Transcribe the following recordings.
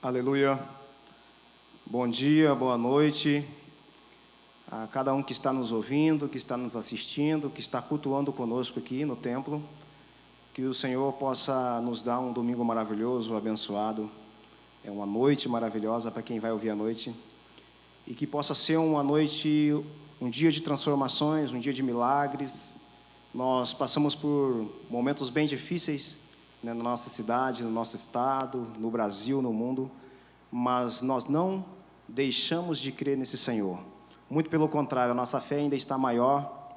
Aleluia. Bom dia, boa noite a cada um que está nos ouvindo, que está nos assistindo, que está cultuando conosco aqui no templo. Que o Senhor possa nos dar um domingo maravilhoso, abençoado. É uma noite maravilhosa para quem vai ouvir à noite. E que possa ser uma noite, um dia de transformações, um dia de milagres. Nós passamos por momentos bem difíceis, na nossa cidade, no nosso estado, no Brasil, no mundo, mas nós não deixamos de crer nesse Senhor. Muito pelo contrário, a nossa fé ainda está maior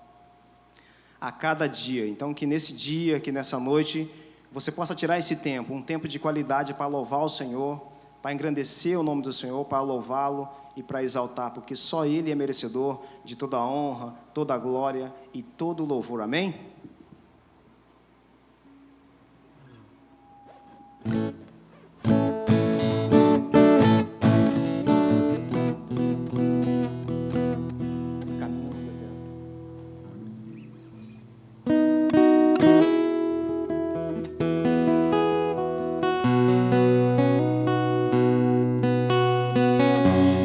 a cada dia. Então, que nesse dia, que nessa noite, você possa tirar esse tempo, um tempo de qualidade para louvar o Senhor, para engrandecer o nome do Senhor, para louvá-lo e para exaltar, porque só Ele é merecedor de toda a honra, toda a glória e todo o louvor. Amém?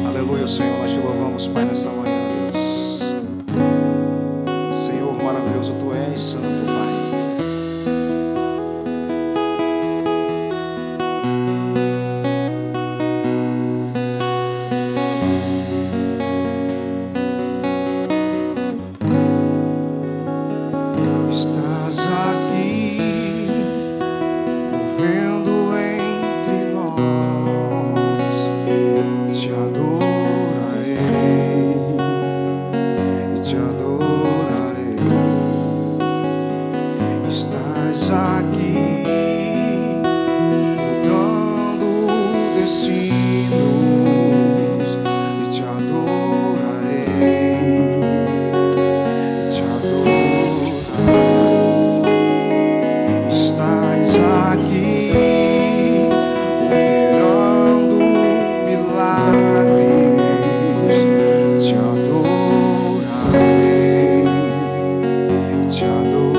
Aleluia, Senhor, nós te louvamos, Pai, nessa manhã, Deus. Senhor maravilhoso, Tu és santo, Pai. Estás aqui, movendo entre nós. Te adorarei e te adorarei. Estás aqui, mudando destinos, e te adorarei, e te adorarei. Estás aqui, operando milagres, te adorarei, te adorarei.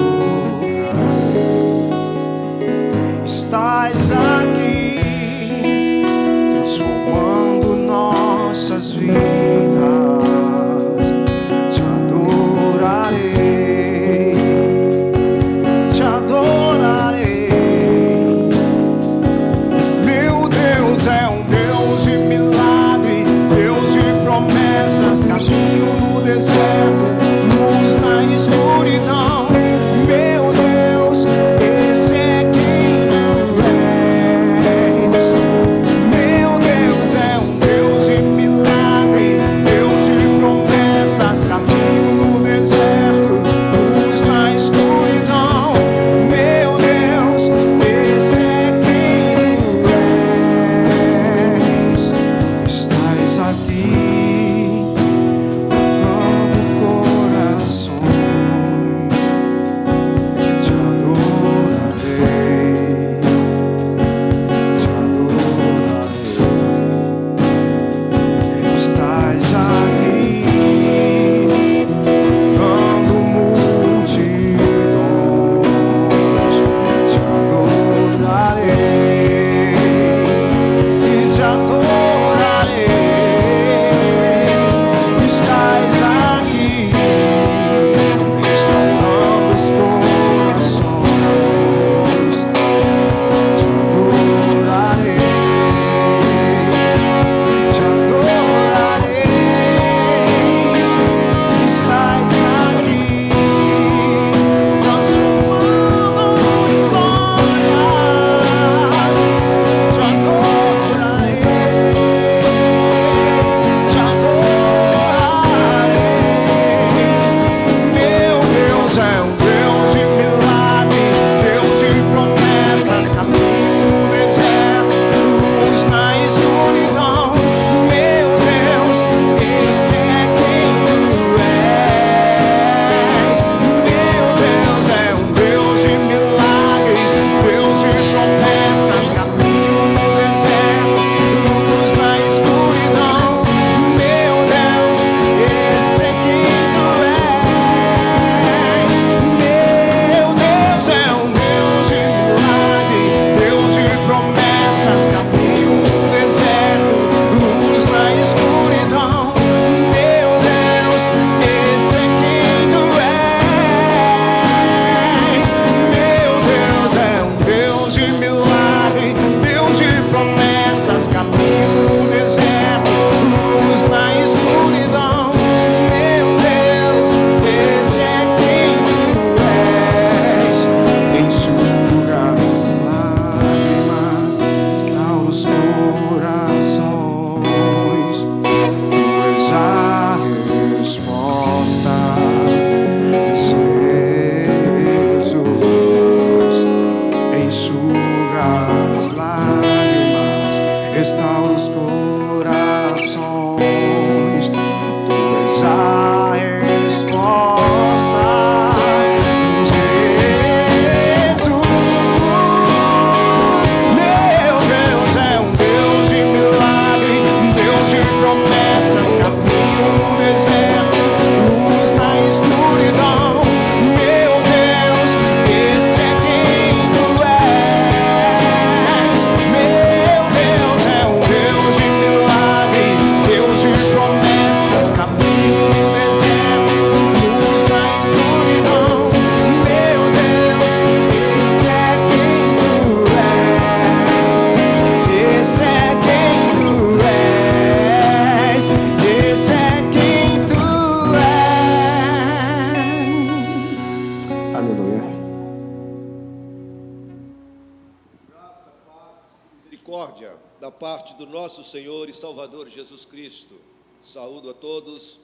misericórdia da parte do nosso Senhor e Salvador Jesus Cristo. Saúdo a todos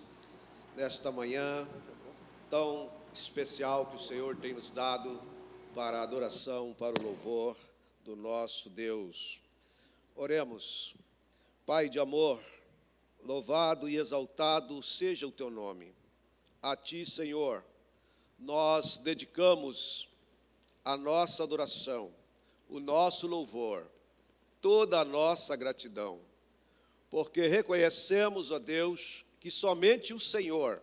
nesta manhã tão especial que o Senhor tem nos dado para a adoração, para o louvor do nosso Deus. Oremos. Pai de amor, louvado e exaltado seja o teu nome. A ti, Senhor, nós dedicamos a nossa adoração, o nosso louvor, toda a nossa gratidão, porque reconhecemos, ó Deus, que somente o Senhor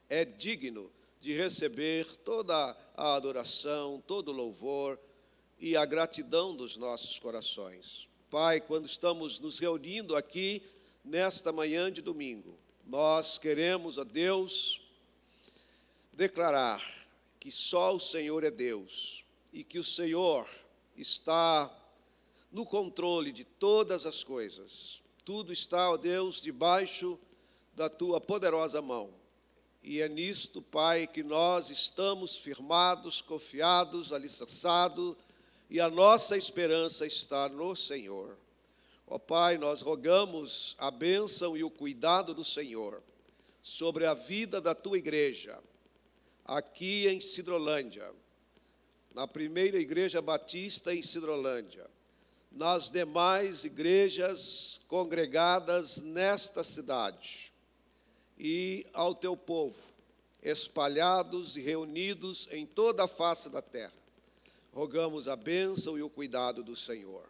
é digno de receber toda a adoração, todo o louvor e a gratidão dos nossos corações. Pai, quando estamos nos reunindo aqui nesta manhã de domingo, nós queremos, ó Deus, declarar que só o Senhor é Deus e que o Senhor está no controle de todas as coisas. Tudo está, ó Deus, debaixo da tua poderosa mão. E é nisto, Pai, que nós estamos firmados, confiados, alicerçados, e a nossa esperança está no Senhor. Ó Pai, nós rogamos a bênção e o cuidado do Senhor sobre a vida da tua igreja, aqui em Sidrolândia, na primeira igreja batista em Sidrolândia, nas demais igrejas congregadas nesta cidade e ao teu povo, espalhados e reunidos em toda a face da terra. Rogamos a bênção e o cuidado do Senhor.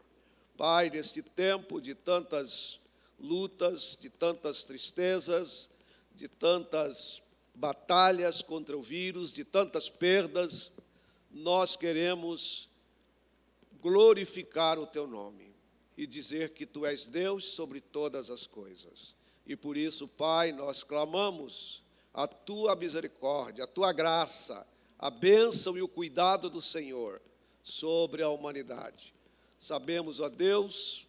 Pai, neste tempo de tantas lutas, de tantas tristezas, de tantas batalhas contra o vírus, de tantas perdas, nós queremos glorificar o teu nome e dizer que tu és Deus sobre todas as coisas. E por isso, Pai, nós clamamos a tua misericórdia, a tua graça, a bênção e o cuidado do Senhor sobre a humanidade. Sabemos, ó Deus,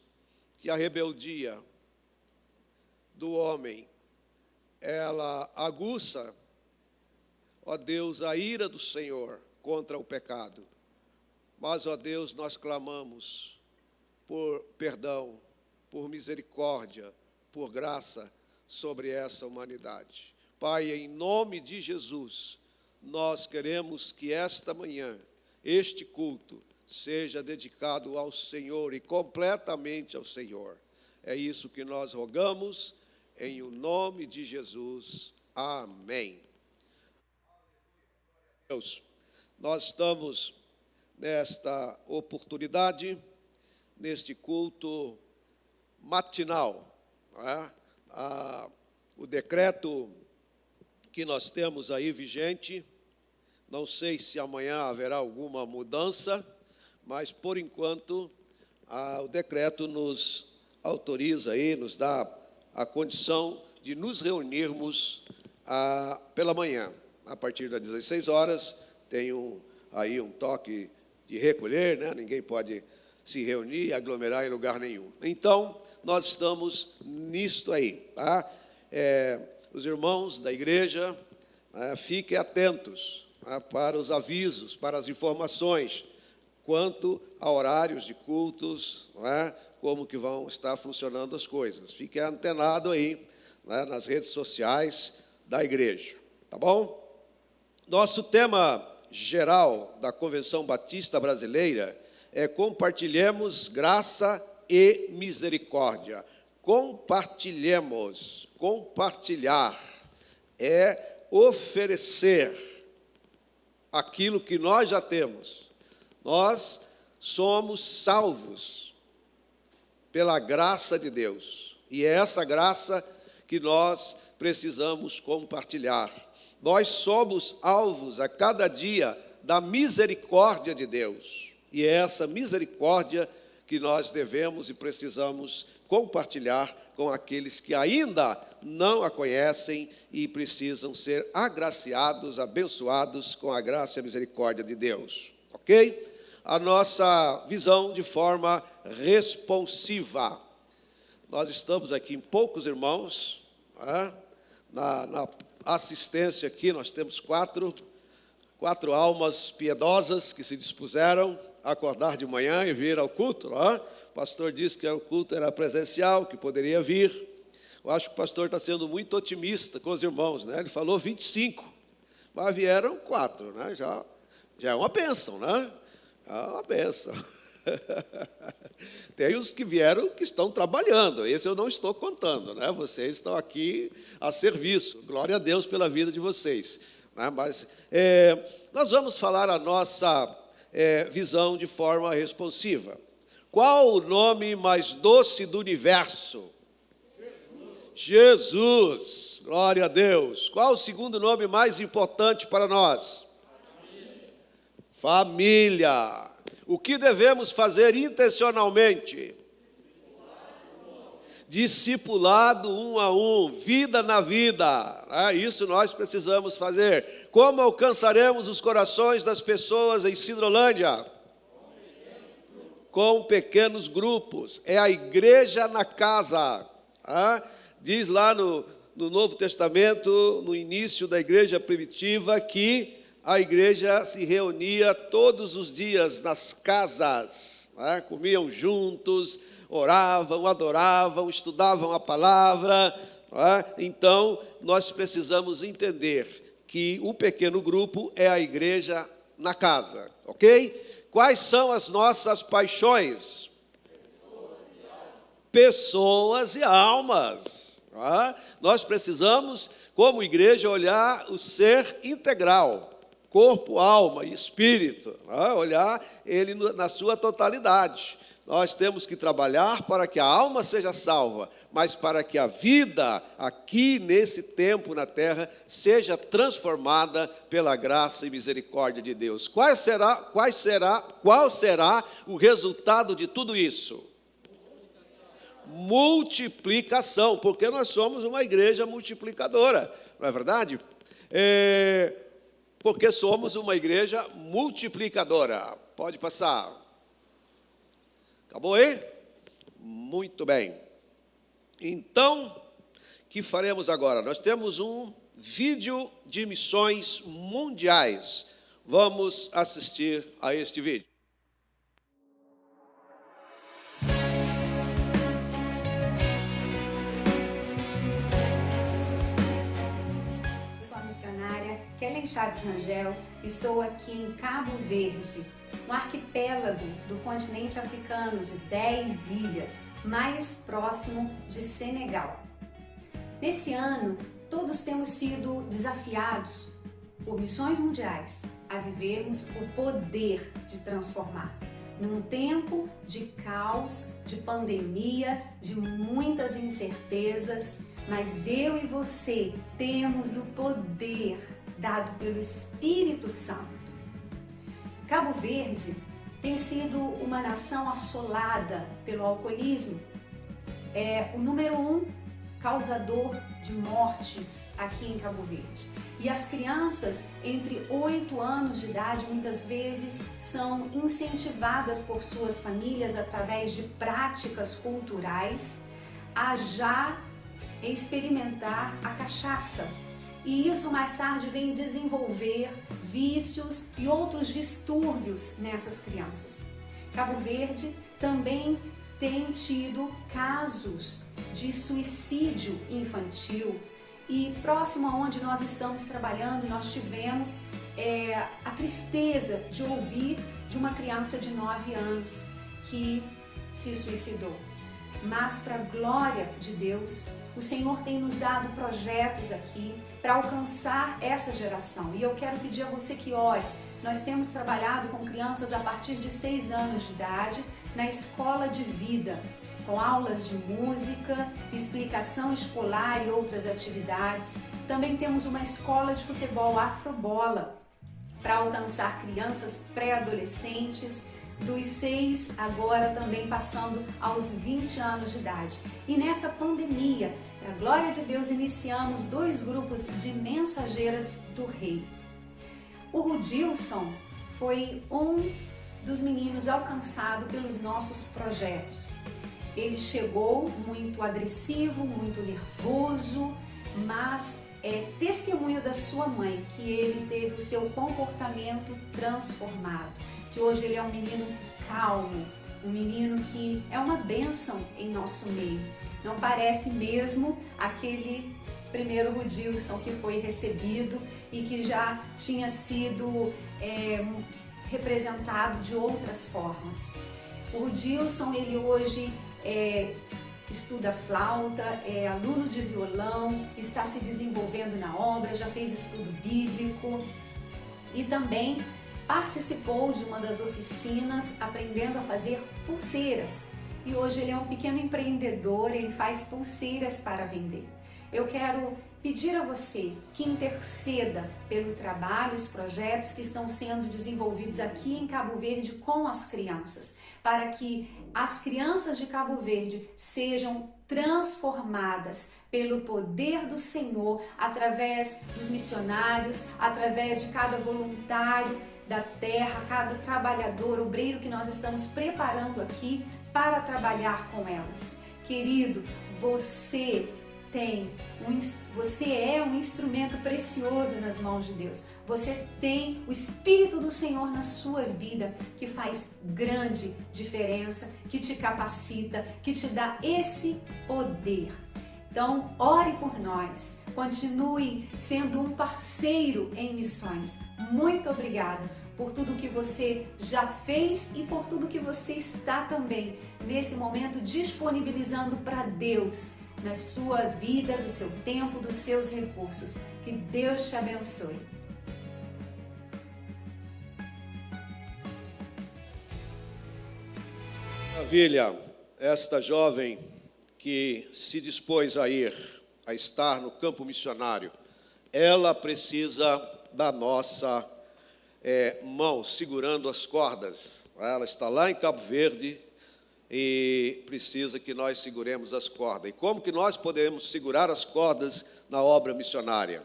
que a rebeldia do homem, ela aguça, ó Deus, a ira do Senhor contra o pecado. Mas, ó Deus, nós clamamos por perdão, por misericórdia, por graça sobre essa humanidade. Pai, em nome de Jesus, nós queremos que esta manhã, este culto, seja dedicado ao Senhor e completamente ao Senhor. É isso que nós rogamos, em o nome de Jesus. Amém. Deus, nós estamos nesta oportunidade, neste culto matinal. O decreto que nós temos aí vigente, não sei se amanhã haverá alguma mudança, mas por enquanto o decreto nos autoriza aí, nos dá a condição de nos reunirmos pela manhã, a partir das 16 horas, tem aí um toque de recolher, né? Ninguém pode se reunir e aglomerar em lugar nenhum. Então, nós estamos nisto aí, tá? Os irmãos da igreja, fiquem atentos para os avisos, para as informações, quanto a horários de cultos, como que vão estar funcionando as coisas. Fique antenado aí, nas redes sociais da igreja, tá bom? Nosso tema geral da Convenção Batista Brasileira é compartilhemos graça e misericórdia. Compartilhemos, compartilhar é oferecer aquilo que nós já temos. Nós somos salvos pela graça de Deus, e é essa graça que nós precisamos compartilhar. Nós somos alvos a cada dia da misericórdia de Deus, e é essa misericórdia que nós devemos e precisamos compartilhar com aqueles que ainda não a conhecem e precisam ser agraciados, abençoados com a graça e a misericórdia de Deus, ok? A nossa visão de forma responsiva. Nós estamos aqui em poucos irmãos, na assistência aqui nós temos quatro 4 almas piedosas que se dispuseram a acordar de manhã e vir ao culto. O pastor disse que o culto era presencial, que poderia vir. Eu acho que o pastor está sendo muito otimista com os irmãos, né? Ele falou 25, mas vieram 4, né? Já é uma bênção, né? É uma bênção. Tem os que vieram que estão trabalhando, esse eu não estou contando, né? Vocês estão aqui a serviço, glória a Deus pela vida de vocês, né? Mas nós vamos falar a nossa visão de forma responsiva. Qual o nome mais doce do universo? Jesus, glória a Deus. Qual o segundo nome mais importante para nós? Família. O que devemos fazer intencionalmente? Discipulado um a um, vida na vida. Isso nós precisamos fazer. Como alcançaremos os corações das pessoas em Sidrolândia? Com pequenos grupos. É a igreja na casa. Diz lá no Novo Testamento, no início da igreja primitiva, que a igreja se reunia todos os dias nas casas, comiam juntos, oravam, adoravam, estudavam a palavra. Então, nós precisamos entender que o pequeno grupo é a igreja na casa, ok? Quais são as nossas paixões? Pessoas e almas. Nós precisamos, como igreja, olhar o ser integral. Corpo, alma e espírito, olhar ele na sua totalidade. Nós temos que trabalhar para que a alma seja salva, mas para que a vida aqui nesse tempo na terra seja transformada pela graça e misericórdia de Deus. Qual será o resultado de tudo isso? Multiplicação, porque nós somos uma igreja multiplicadora, não é verdade? Porque somos uma igreja multiplicadora. Pode passar. Acabou aí? Muito bem. Então, o que faremos agora? Nós temos um vídeo de missões mundiais. Vamos assistir a este vídeo. Kellen Chaves Rangel, estou aqui em Cabo Verde, um arquipélago do continente africano de 10 ilhas, mais próximo de Senegal. Nesse ano, todos temos sido desafiados por missões mundiais a vivermos o poder de transformar. Num tempo de caos, de pandemia, de muitas incertezas, mas eu e você temos o poder dado pelo Espírito Santo. Cabo Verde tem sido uma nação assolada pelo alcoolismo. É o número 1 causador de mortes aqui em Cabo Verde. E as crianças entre 8 anos de idade muitas vezes são incentivadas por suas famílias através de práticas culturais a já experimentar a cachaça. E isso mais tarde vem desenvolver vícios e outros distúrbios nessas crianças. Cabo Verde também tem tido casos de suicídio infantil e próximo a onde nós estamos trabalhando, nós tivemos a tristeza de ouvir de uma criança de 9 anos que se suicidou. Mas para a glória de Deus, o Senhor tem nos dado projetos aqui para alcançar essa geração. E eu quero pedir a você que ore. Nós temos trabalhado com crianças a partir de 6 anos de idade na escola de vida, com aulas de música, explicação escolar e outras atividades. Também temos uma escola de futebol Afrobola para alcançar crianças pré-adolescentes, dos 6 agora também passando aos 20 anos de idade. E nessa pandemia, para a glória de Deus, iniciamos 2 grupos de mensageiras do Rei. O Rudilson foi um dos meninos alcançado pelos nossos projetos. Ele chegou muito agressivo, muito nervoso, mas testemunho da sua mãe, que ele teve o seu comportamento transformado, que hoje ele é um menino calmo, um menino que é uma bênção em nosso meio. Não parece mesmo aquele primeiro Rudilson que foi recebido e que já tinha sido representado de outras formas. O Rudilson, ele hoje estuda flauta, é aluno de violão, está se desenvolvendo na obra, já fez estudo bíblico e também participou de uma das oficinas aprendendo a fazer pulseiras. E hoje ele é um pequeno empreendedor, ele faz pulseiras para vender. Eu quero pedir a você que interceda pelo trabalho, os projetos que estão sendo desenvolvidos aqui em Cabo Verde com as crianças, para que as crianças de Cabo Verde sejam transformadas pelo poder do Senhor, através dos missionários, através de cada voluntário da terra, cada trabalhador, obreiro que nós estamos preparando aqui para trabalhar com elas. Querido, você é um instrumento precioso nas mãos de Deus. Você tem o Espírito do Senhor na sua vida, que faz grande diferença, que te capacita, que te dá esse poder. Então, ore por nós, continue sendo um parceiro em missões. Muito obrigada por tudo que você já fez e por tudo que você está também, nesse momento, disponibilizando para Deus, na sua vida, do seu tempo, dos seus recursos. Que Deus te abençoe. Maravilha, esta jovem que se dispôs a estar no campo missionário, ela precisa da nossa mão segurando as cordas. Ela está lá em Cabo Verde e precisa que nós seguremos as cordas. E como que nós podemos segurar as cordas na obra missionária?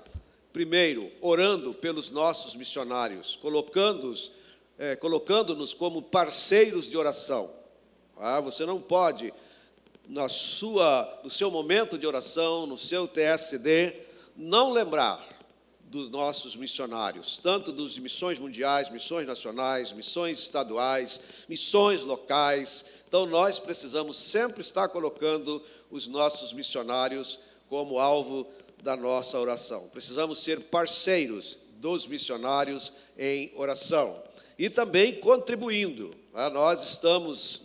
Primeiro, orando pelos nossos missionários, colocando-nos como parceiros de oração. Você não pode, no seu momento de oração, no seu TSD, não lembrar dos nossos missionários, tanto dos missões mundiais, missões nacionais, missões estaduais, missões locais. Então, nós precisamos sempre estar colocando os nossos missionários como alvo da nossa oração. Precisamos ser parceiros dos missionários em oração. E também contribuindo. Nós estamos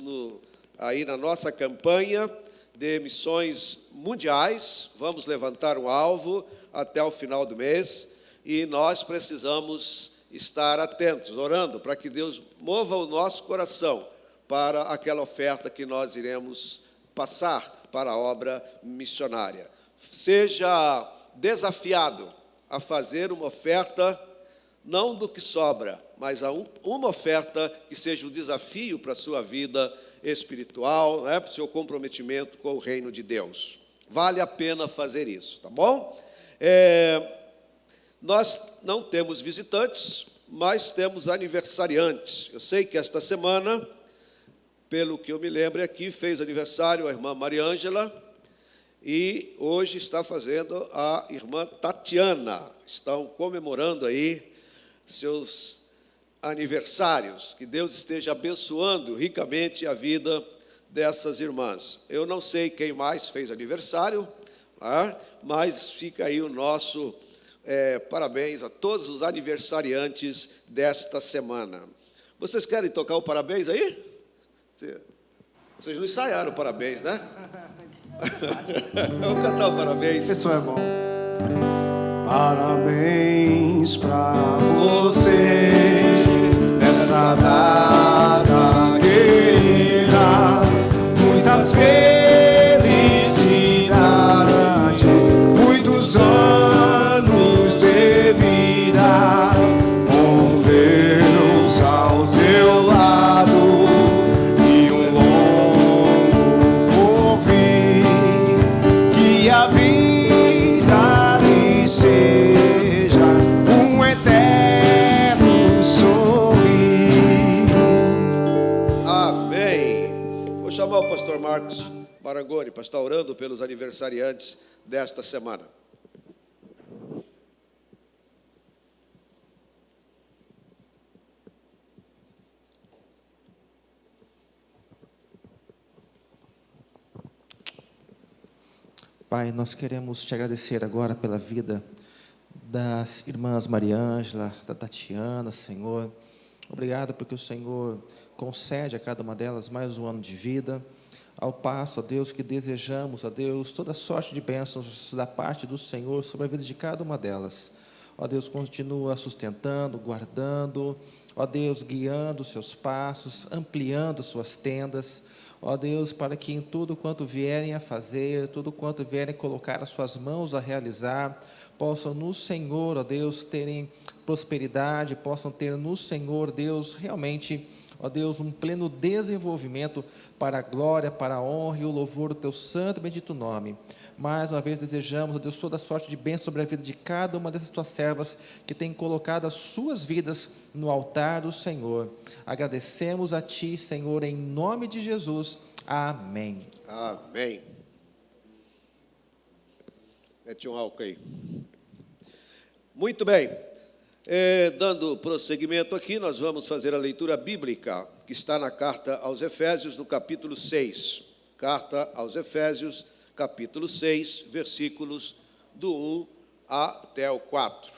aí na nossa campanha de missões mundiais. Vamos levantar um alvo até o final do mês. E nós precisamos estar atentos, orando, para que Deus mova o nosso coração para aquela oferta que nós iremos passar para a obra missionária. Seja desafiado a fazer uma oferta, não do que sobra, mas uma oferta que seja um desafio para a sua vida espiritual, para o seu comprometimento com o reino de Deus. Vale a pena fazer isso, tá bom? Nós não temos visitantes, mas temos aniversariantes. Eu sei que esta semana, pelo que eu me lembro aqui, fez aniversário a irmã Mariângela e hoje está fazendo a irmã Tatiana. Estão comemorando aí seus aniversários. Que Deus esteja abençoando ricamente a vida dessas irmãs. Eu não sei quem mais fez aniversário, mas fica aí o nosso parabéns a todos os aniversariantes desta semana. Vocês querem tocar o parabéns aí? Vocês não ensaiaram o parabéns, né? Vamos cantar o parabéns. Isso é bom. Parabéns pra vocês nessa data querida. Muitas felicidades, muitos anos de vida, com Deus ao teu lado e um longo porvir, que a vida lhe seja um eterno sorrir. Amém. Vou chamar o pastor Marcos Marangoni para estar orando pelos aniversariantes desta semana. Pai, nós queremos te agradecer agora pela vida das irmãs Mariângela, da Tatiana, Senhor. Obrigado porque o Senhor concede a cada uma delas mais um ano de vida, ao passo, ó Deus, que desejamos, ó Deus, toda sorte de bênçãos da parte do Senhor sobre a vida de cada uma delas. Ó Deus, continua sustentando, guardando, ó Deus, guiando os seus passos, ampliando suas tendas, ó Deus, para que em tudo quanto vierem a fazer, tudo quanto vierem colocar as suas mãos a realizar, possam no Senhor, ó Deus, terem prosperidade, possam ter no Senhor, Deus, realmente, ó Deus, um pleno desenvolvimento para a glória, para a honra e o louvor do teu santo e bendito nome. Mais uma vez desejamos, ó Deus, toda sorte de bênção sobre a vida de cada uma dessas tuas servas que têm colocado as suas vidas no altar do Senhor. Agradecemos a ti, Senhor, em nome de Jesus. Amém. Amém. Mete um álcool aí. Muito bem. Dando prosseguimento aqui, nós vamos fazer a leitura bíblica, que está na carta aos Efésios, no capítulo 6. Carta aos Efésios, capítulo 6, versículos do 1 até o 4.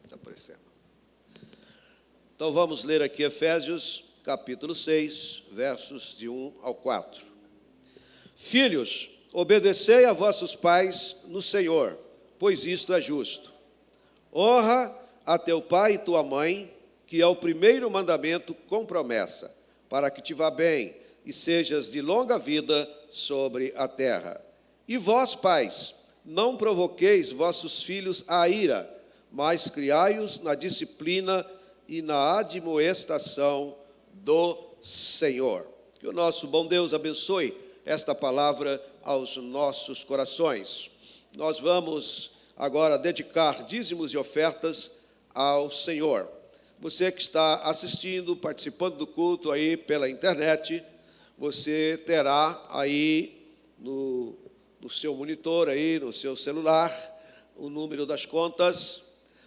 Está aparecendo. Então vamos ler aqui Efésios, capítulo 6, versos de 1 ao 4. Filhos, obedecei a vossos pais no Senhor, pois isto é justo. Honra a teu pai e tua mãe, que é o primeiro mandamento com promessa, para que te vá bem e sejas de longa vida sobre a terra. E vós, pais, não provoqueis vossos filhos à ira, mas criai-os na disciplina e na admoestação do Senhor. Que o nosso bom Deus abençoe esta palavra aos nossos corações. Nós vamos agora dedicar dízimos e ofertas ao Senhor. Você que está assistindo, participando do culto aí pela internet, você terá aí no seu monitor, aí no seu celular, o número das contas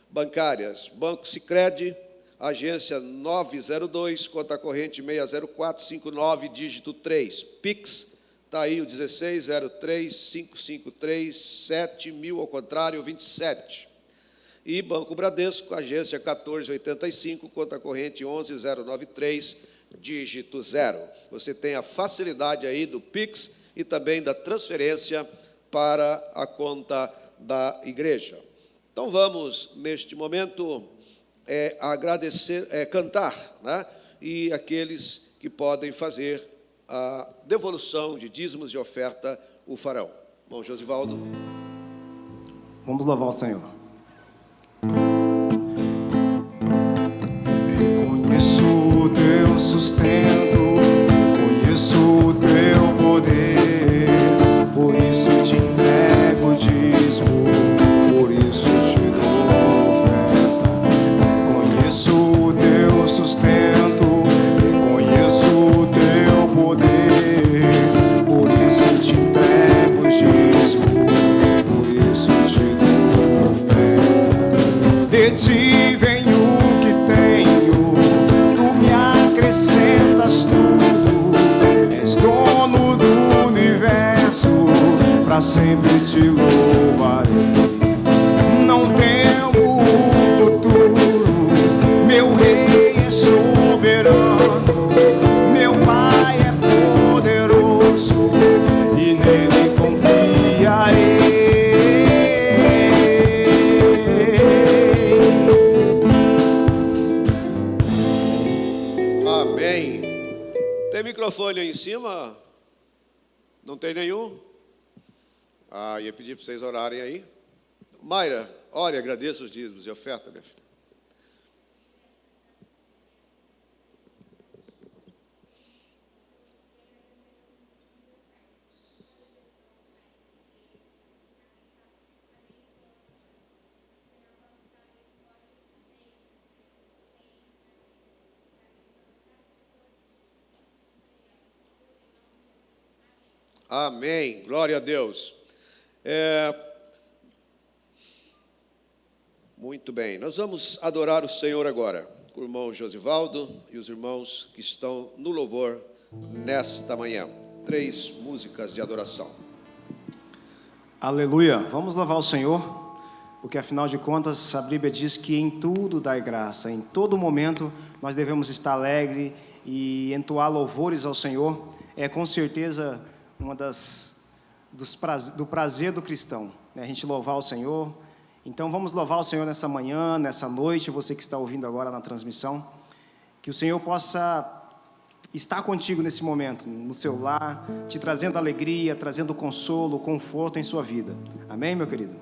bancárias. Banco Sicredi, agência 902, conta corrente 60459, dígito 3. Pix, está aí o 16035537.000, ao contrário, 27. E Banco Bradesco, agência 1485, conta corrente 11093, dígito 0. Você tem a facilidade aí do Pix e também da transferência para a conta da igreja. Então vamos, neste momento, agradecer, cantar, né? E aqueles que podem fazer a devolução de dízimos e oferta o farão. Irmão Josivaldo. Vamos louvar o Senhor. Reconheço o teu sustento, reconheço o teu poder, por isso te entrego o dízimo, por isso te dou oferta. Reconheço o teu sustento, reconheço o teu poder, por isso te entrego o dízimo, por isso te dou oferta. De ti vem o que tenho, tu me acrescentas tudo, és dono do universo, pra sempre te louvarei. Não temo o futuro, meu rei é soberano, meu pai é poderoso e nele confiarei. Amém. Tem microfone aí em cima? Não tem nenhum? Ia pedir para vocês orarem aí. Mayra, ore, agradeça os dízimos e oferta, minha filha. Amém. Glória a Deus. Muito bem. Nós vamos adorar o Senhor agora, com o irmão Josivaldo e os irmãos que estão no louvor nesta manhã. 3 músicas de adoração. Aleluia! Vamos louvar o Senhor, porque afinal de contas a Bíblia diz que em tudo dai graça, em todo momento nós devemos estar alegre e entoar louvores ao Senhor. É com certeza uma do prazer do cristão, né? A gente louvar o Senhor. Então vamos louvar o Senhor nessa manhã, nessa noite, você que está ouvindo agora na transmissão, que o Senhor possa estar contigo nesse momento, no seu lar, te trazendo alegria, trazendo consolo, conforto em sua vida. Amém, meu querido?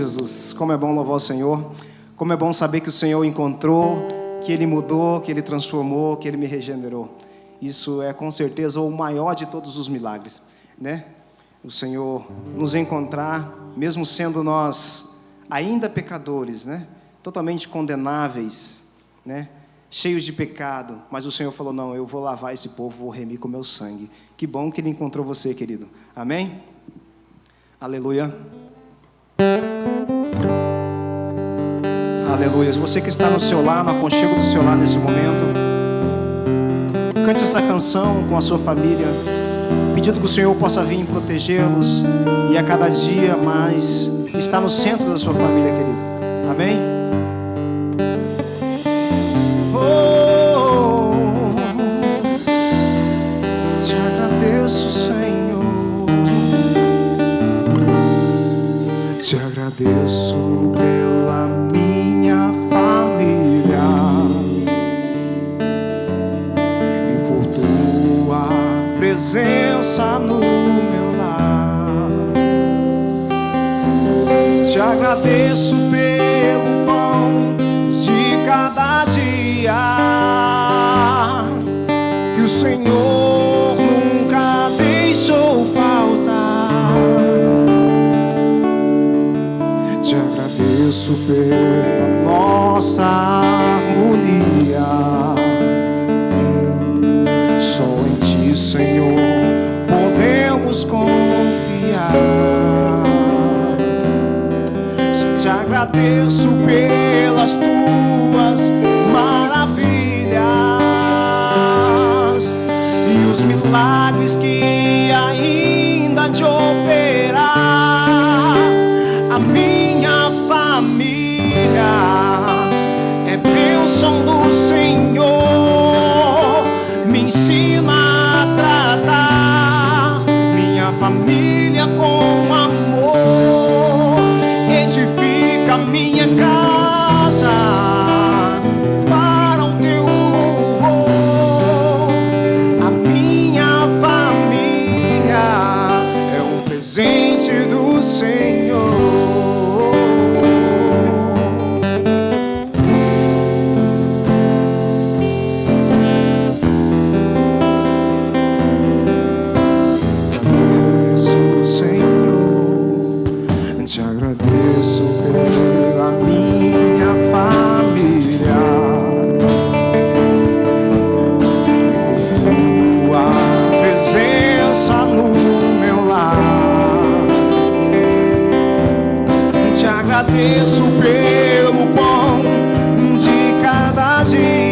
Jesus. Como é bom louvar o Senhor. Como é bom saber que o Senhor encontrou, que Ele mudou, que Ele transformou, que Ele me regenerou. Isso é com certeza o maior de todos os milagres, né? O Senhor nos encontrar, mesmo sendo nós ainda pecadores, né? Totalmente condenáveis, né? Cheios de pecado, mas o Senhor falou, não, eu vou lavar esse povo, vou remir com o meu sangue. Que bom que Ele encontrou você, querido. Amém? Aleluia. Aleluia. Você que está no seu lar, no aconchego do seu lar nesse momento, cante essa canção com a sua família, pedindo que o Senhor possa vir protegê-los e a cada dia mais estar no centro da sua família, querido. Amém? Oh, te agradeço, Senhor. Te agradeço pela minha família e por tua presença no meu lar. Te agradeço pelo pão de cada dia que o Senhor nunca deixou faltar. Te agradeço pela nossa harmonia. Só em Ti, Senhor, podemos confiar. Te agradeço pelas Tuas maravilhas e os milagres que ainda de operar. A minha família é bênção do Senhor. Me ensina a tratar minha família com amor. Edifica minha casa para o Teu louvor. A minha família é um presente do Senhor. Te agradeço pela minha família e por tua presença no meu lar. Te agradeço pelo pão de cada dia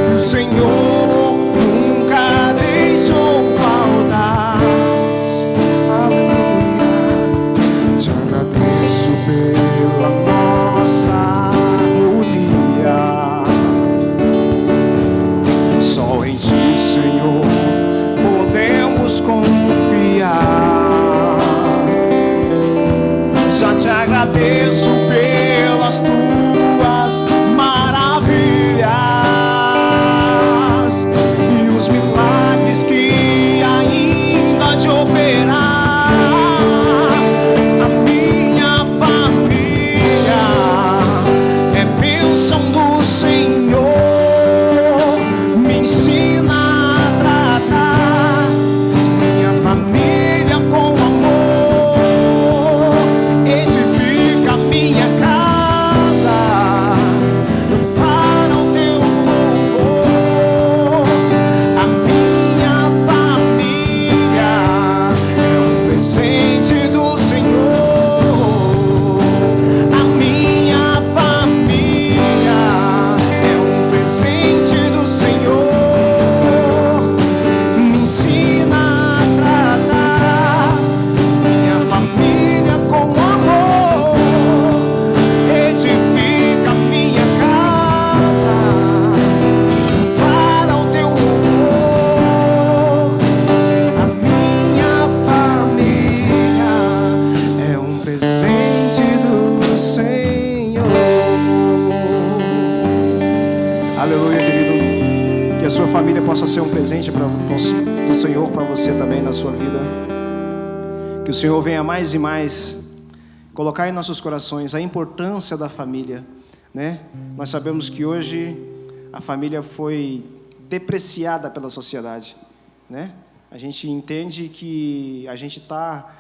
que o Senhor nunca deixou faltar. Pela nossa harmonia, só em Ti, Senhor, podemos confiar. Já Te agradeço pelas Tuas maravilhas e os milagres que ainda de operar. Senhor, me ensina a tratar minha família com amor. Edifica minha casa para o Teu louvor. A minha família é um presente do Senhor. A minha família presente do Senhor. Me ensina a tratar minha família com amor. Edifica minha casa para o Teu louvor. A minha família é um presente do Senhor. Aleluia, querido. Que a sua família possa ser um presente do Senhor para você também na sua vida. Que o Senhor venha mais e mais colocar em nossos corações a importância da família, né? Nós sabemos que hoje a família foi depreciada pela sociedade, né? A gente entende que a gente está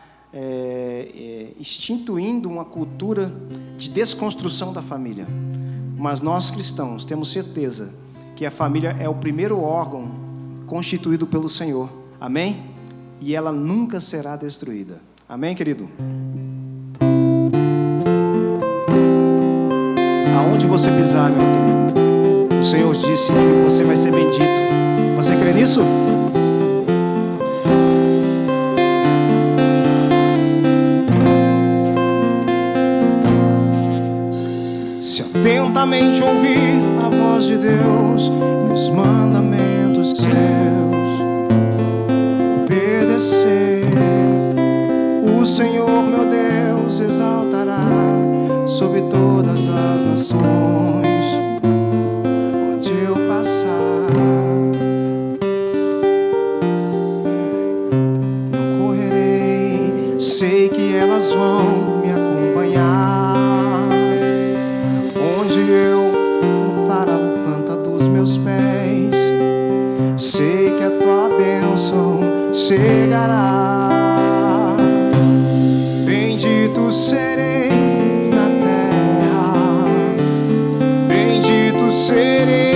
instituindo uma cultura de desconstrução da família. Mas nós cristãos temos certeza que a família é o primeiro órgão constituído pelo Senhor. Amém? E ela nunca será destruída. Amém, querido? Aonde você pisar, meu querido, o Senhor disse que você vai ser bendito. Você crê nisso? Se atentamente ouvir a voz de Deus e os mandamentos seus, obedecer, o Senhor, meu Deus, exaltará sobre todas as nações, onde eu passar. Não correrei, sei que elas vão me acompanhar. Onde eu lançar a planta dos meus pés, sei que a tua bênção chegará. Bendito serei na terra, bendito serei.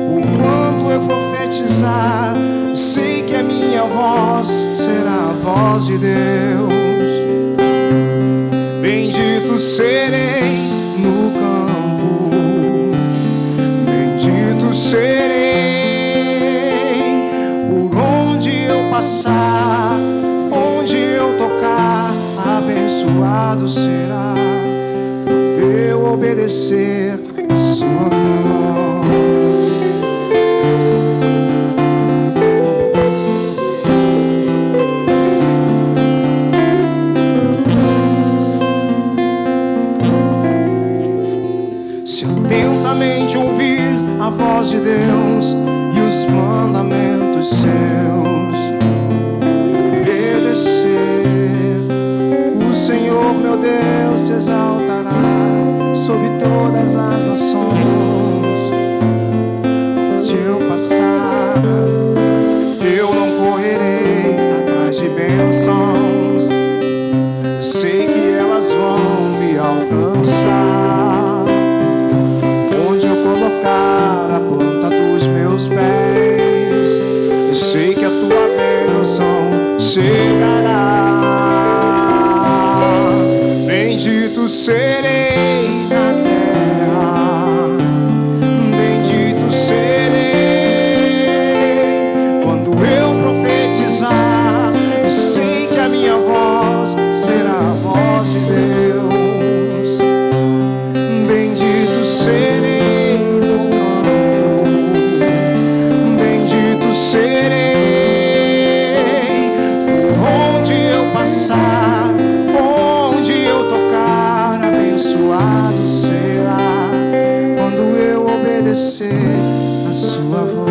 Por quanto eu profetizar, sei que a minha voz será a voz de Deus. Bendito serei no campo, bendito serei. Por onde eu passar, onde eu tocar, abençoado será quando eu obedecer a sua voz. Se atentamente ouvir a voz de Deus e os mandamentos seus, obedecer, o Senhor, meu Deus, te exaltará sobre todas as nações. Onde eu passar, eu não correrei atrás de bênçãos, sei que elas vão me alcançar. Onde eu colocar a planta dos meus pés, eu sei que a tua bênção chegará. Bendito serei na terra, bendito serei. Quando eu profetizar, sei que a minha voz será a voz de Deus. Bendito serei no campo, bendito serei. Por onde eu passar, onde eu tocar, abençoado será quando eu obedecer a sua voz.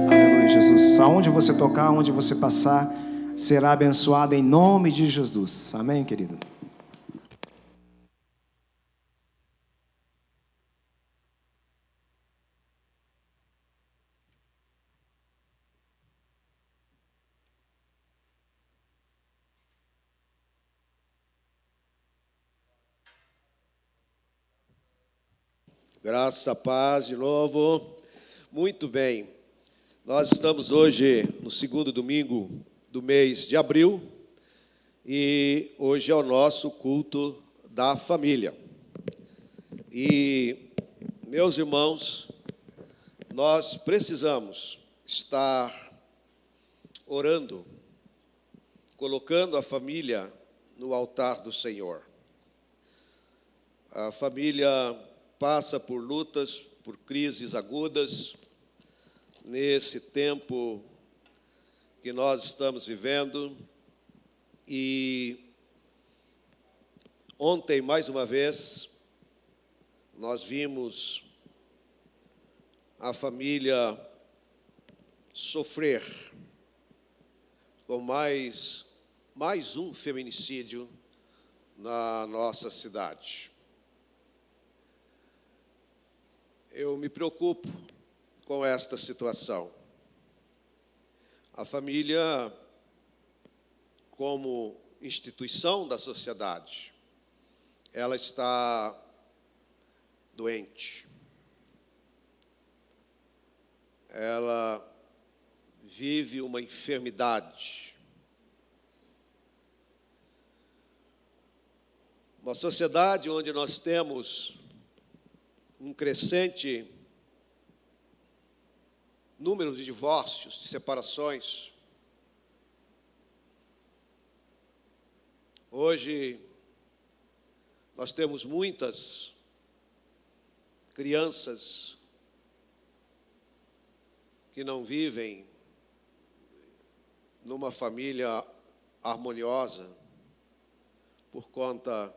Aleluia, Jesus. Aonde você tocar, aonde você passar, será abençoado em nome de Jesus. Amém, querido? Graça, paz de novo. Muito bem. Nós estamos hoje no segundo domingo do mês de abril e hoje é o nosso culto da família. E, meus irmãos, nós precisamos estar orando, colocando a família no altar do Senhor. A família passa por lutas, por crises agudas, nesse tempo que nós estamos vivendo, e Ontem, mais uma vez, nós vimos a família sofrer com mais um feminicídio na nossa cidade. Eu me preocupo com esta situação. A família, como instituição da sociedade, ela está doente. Ela vive uma enfermidade. Uma sociedade onde nós temos um crescente número de divórcios, de separações. Hoje, nós temos muitas crianças que não vivem numa família harmoniosa por conta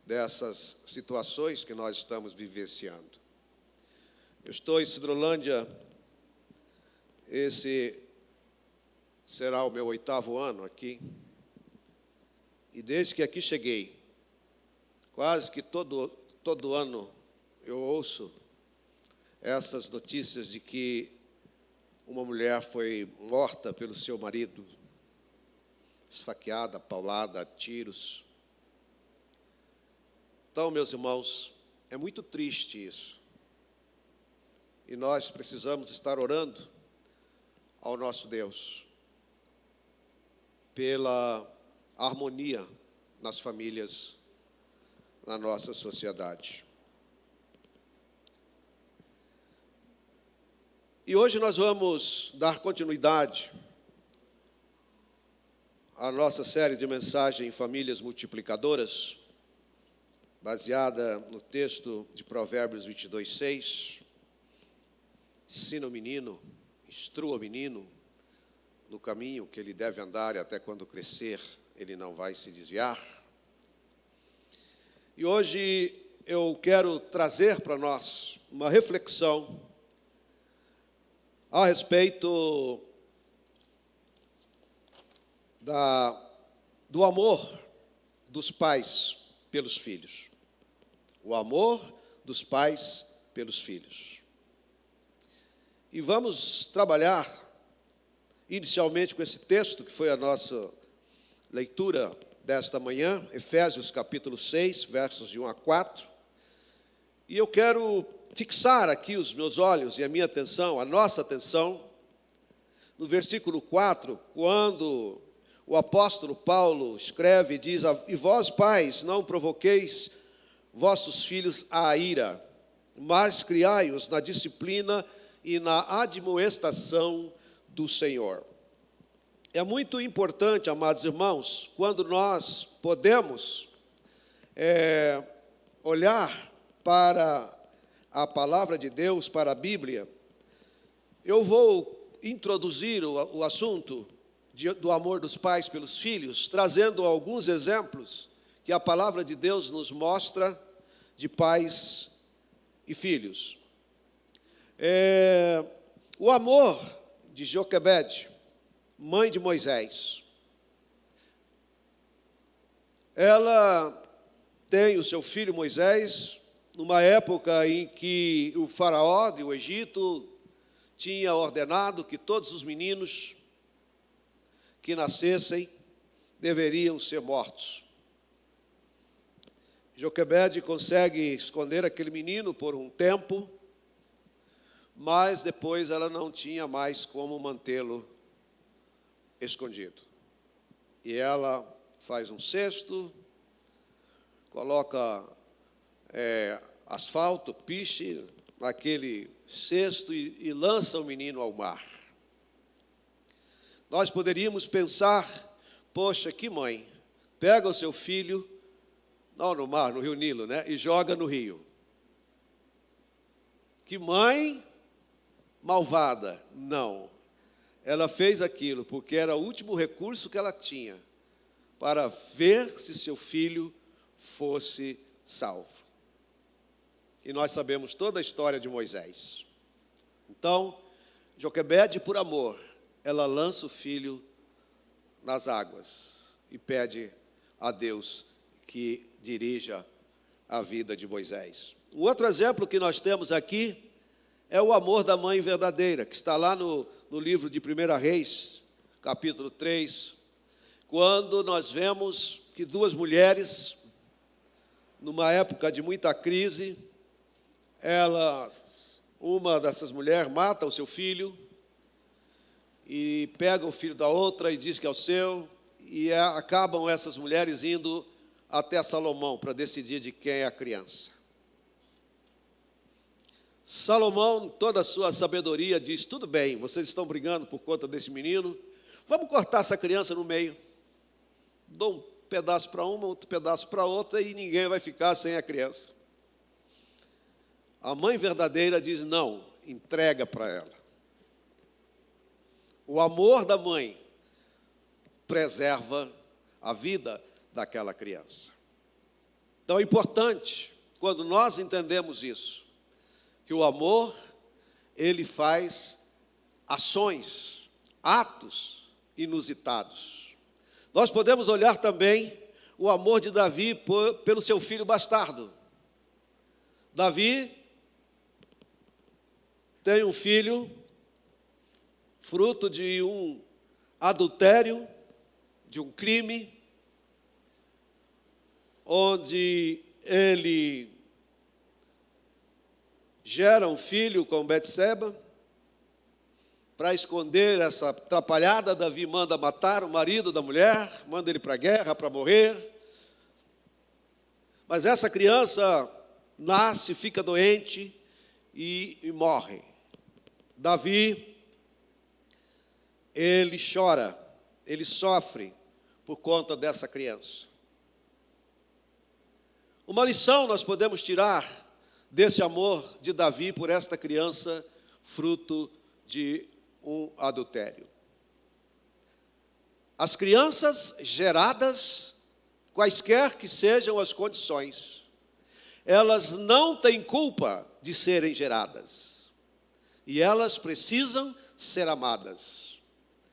dessas situações que nós estamos vivenciando. Eu estou em Sidrolândia, esse será o meu 8º ano aqui, e desde que aqui cheguei, quase que todo ano eu ouço essas notícias de que uma mulher foi morta pelo seu marido, esfaqueada, paulada, a tiros. Então, meus irmãos, é muito triste isso. E nós precisamos estar orando ao nosso Deus pela harmonia nas famílias, na nossa sociedade. E hoje nós vamos dar continuidade à nossa série de mensagens Famílias Multiplicadoras, baseada no texto de Provérbios 22:6. Ensina o menino, instrua o menino no caminho que ele deve andar, e até quando crescer ele não vai se desviar. E hoje eu quero trazer para nós uma reflexão a respeito do amor dos pais pelos filhos. O amor dos pais pelos filhos. E vamos trabalhar inicialmente com esse texto que foi a nossa leitura desta manhã, Efésios capítulo 6, versos de 1 a 4. E eu quero fixar aqui os meus olhos e a minha atenção, a nossa atenção, no versículo 4, quando o apóstolo Paulo escreve e diz: e vós, pais, não provoqueis vossos filhos à ira, mas criai-os na disciplina e na admoestação do Senhor. É muito importante, amados irmãos, quando nós podemos olhar para a palavra de Deus, para a Bíblia. Eu vou introduzir o assunto do amor dos pais pelos filhos, trazendo alguns exemplos que a palavra de Deus nos mostra de pais e filhos. O amor de Joquebede, mãe de Moisés. Ela tem o seu filho Moisés numa época em que o faraó do Egito tinha ordenado que todos os meninos que nascessem deveriam ser mortos. Joquebede consegue esconder aquele menino por um tempo, mas depois ela não tinha mais como mantê-lo escondido. E ela faz um cesto, coloca asfalto, piche naquele cesto e lança o menino ao mar. Nós poderíamos pensar: poxa, que mãe, pega o seu filho, não no mar, no rio Nilo, né, e joga no rio. Que mãe malvada. Não. Ela fez aquilo porque era o último recurso que ela tinha para ver se seu filho fosse salvo. E nós sabemos toda a história de Moisés. Então, Joquebede, por amor, ela lança o filho nas águas e pede a Deus que dirija a vida de Moisés. Um outro exemplo que nós temos aqui é o amor da mãe verdadeira, que está lá no livro de 1 Reis, capítulo 3, quando nós vemos que duas mulheres, numa época de muita crise, uma dessas mulheres mata o seu filho e pega o filho da outra e diz que é o seu, e acabam essas mulheres indo até Salomão para decidir de quem é a criança. Salomão, toda a sua sabedoria, diz: tudo bem, vocês estão brigando por conta desse menino, vamos cortar essa criança no meio. Dou um pedaço para uma, outro pedaço para outra, e ninguém vai ficar sem a criança. A mãe verdadeira diz: não, entrega para ela. O amor da mãe preserva a vida daquela criança. Então é importante, quando nós entendemos isso, que o amor, ele faz ações, atos inusitados. Nós podemos olhar também o amor de Davi pelo seu filho bastardo. Davi tem um filho, fruto de um adultério, de um crime, onde ele gera um filho com Betseba. Para esconder essa atrapalhada, Davi manda matar o marido da mulher, manda ele para a guerra para morrer. Mas essa criança nasce, fica doente e morre. Davi, ele chora, ele sofre por conta dessa criança. Uma lição nós podemos tirar desse amor de Davi por esta criança, fruto de um adultério. As crianças geradas, quaisquer que sejam as condições, elas não têm culpa de serem geradas, e elas precisam ser amadas.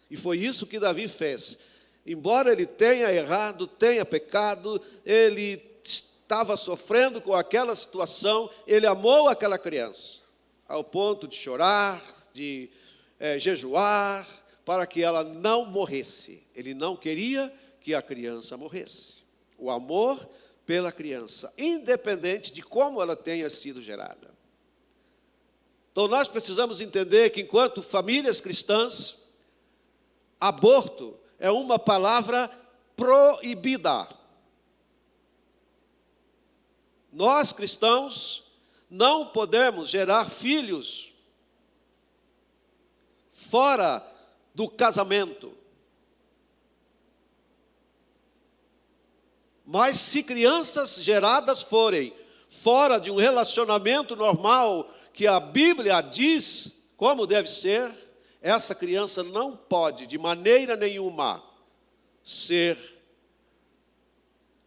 E foi isso que Davi fez. Embora ele tenha errado, tenha pecado, ele estava sofrendo com aquela situação, ele amou aquela criança, ao ponto de chorar, de jejuar, para que ela não morresse. Ele não queria que a criança morresse. O amor pela criança, independente de como ela tenha sido gerada. Então nós precisamos entender que, enquanto famílias cristãs, aborto é uma palavra proibida. Nós, cristãos, não podemos gerar filhos fora do casamento. Mas se crianças geradas forem fora de um relacionamento normal, que a Bíblia diz como deve ser, essa criança não pode, de maneira nenhuma, ser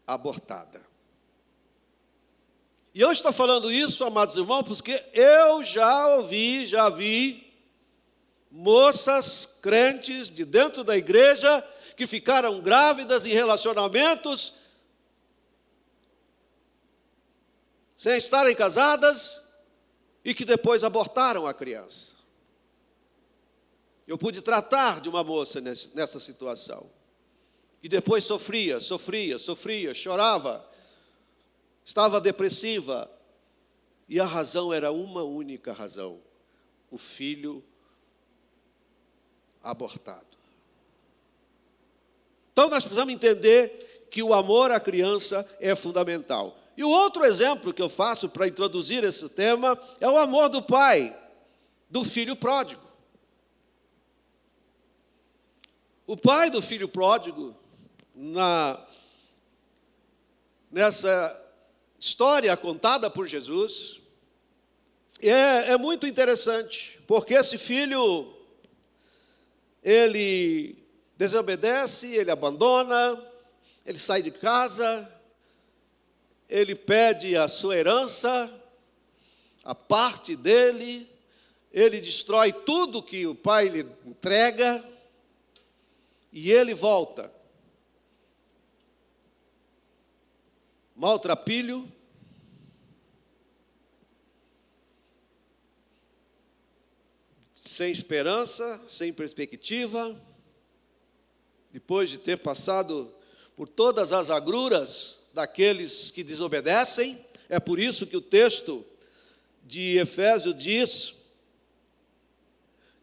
abortada. E eu estou falando isso, amados irmãos, porque eu já vi moças crentes de dentro da igreja que ficaram grávidas em relacionamentos sem estarem casadas e que depois abortaram a criança. Eu pude tratar de uma moça nessa situação, que depois sofria, chorava, estava depressiva, e a razão era uma única razão: o filho abortado. Então nós precisamos entender que o amor à criança é fundamental. E o outro exemplo que eu faço para introduzir esse tema é o amor do pai do filho pródigo. O pai do filho pródigo, nessa história contada por Jesus, é muito interessante, porque esse filho, ele desobedece, ele abandona, ele sai de casa, ele pede a sua herança, a parte dele, ele destrói tudo que o pai lhe entrega, e ele volta. Maltrapilho, sem esperança, sem perspectiva, depois de ter passado por todas as agruras daqueles que desobedecem. É por isso que o texto de Efésios diz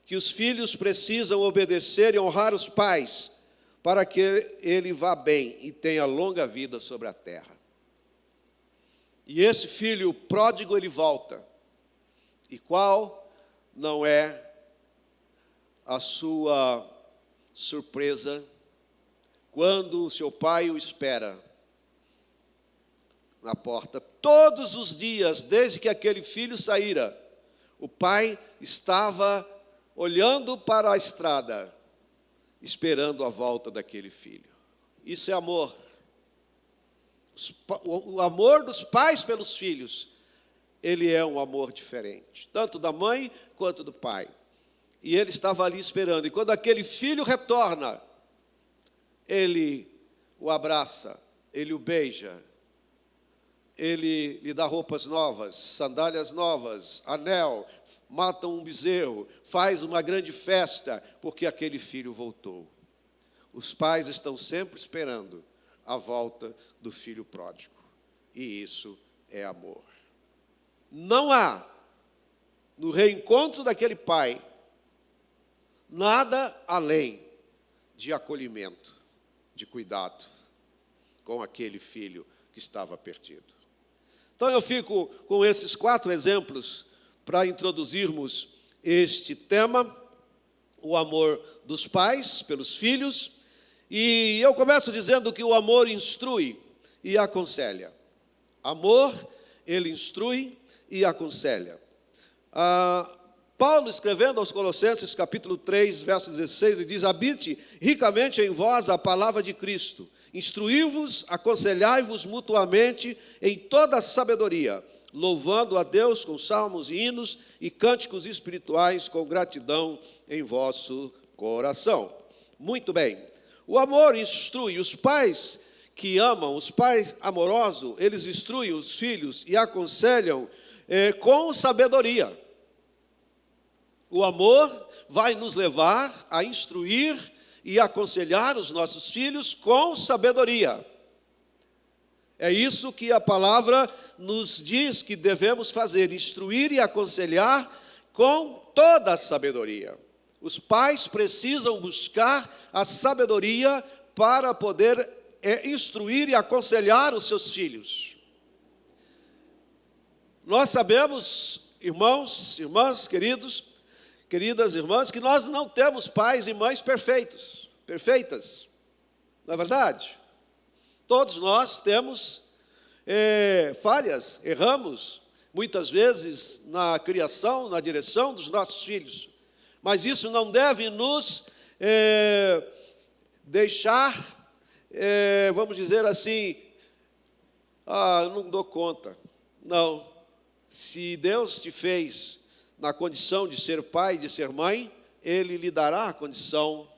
que os filhos precisam obedecer e honrar os pais para que ele vá bem e tenha longa vida sobre a terra. E esse filho pródigo, ele volta. E qual não é a sua surpresa quando o seu pai o espera na porta? Todos os dias, desde que aquele filho saíra, o pai estava olhando para a estrada, esperando a volta daquele filho. Isso é amor. O amor dos pais pelos filhos, ele é um amor diferente, tanto da mãe quanto do pai. E ele estava ali esperando, e quando aquele filho retorna, ele o abraça, ele o beija, ele lhe dá roupas novas, sandálias novas, anel, mata um bezerro, faz uma grande festa, porque aquele filho voltou. Os pais estão sempre esperando a volta do filho pródigo, e isso é amor. Não há, no reencontro daquele pai, nada além de acolhimento, de cuidado com aquele filho que estava perdido. Então eu fico com esses 4 exemplos para introduzirmos este tema, o amor dos pais pelos filhos. E eu começo dizendo que o amor instrui e aconselha. Amor, ele instrui e aconselha. Paulo, escrevendo aos Colossenses, capítulo 3, verso 16, ele diz: habite ricamente em vós a palavra de Cristo, instruí-vos, aconselhai-vos mutuamente em toda a sabedoria, louvando a Deus com salmos e hinos e cânticos espirituais com gratidão em vosso coração. Muito bem. O amor instrui. Os pais que amam, os pais amorosos, eles instruem os filhos e aconselham com sabedoria. O amor vai nos levar a instruir e aconselhar os nossos filhos com sabedoria. É isso que a palavra nos diz que devemos fazer, instruir e aconselhar com toda a sabedoria. Os pais precisam buscar a sabedoria para poder instruir e aconselhar os seus filhos. Nós sabemos, irmãos, irmãs, queridas irmãs, que nós não temos pais e mães perfeitas, não é verdade? Todos nós temos falhas, erramos, muitas vezes na criação, na direção dos nossos filhos. Mas isso não deve nos deixar, vamos dizer assim, eu não dou conta. Não. Se Deus te fez na condição de ser pai, de ser mãe, Ele lhe dará a condição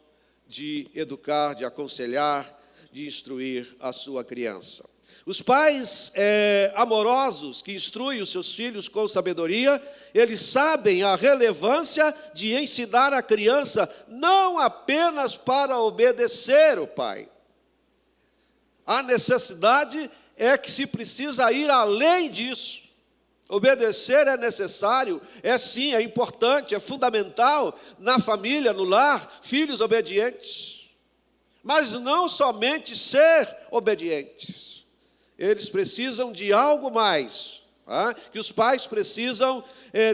de educar, de aconselhar, de instruir a sua criança. Os pais amorosos que instruem os seus filhos com sabedoria, eles sabem a relevância de ensinar a criança não apenas para obedecer o pai. A necessidade é que se precisa ir além disso. Obedecer é necessário, sim, é importante, é fundamental na família, no lar, filhos obedientes. Mas não somente ser obedientes. Eles precisam de algo mais, que os pais precisam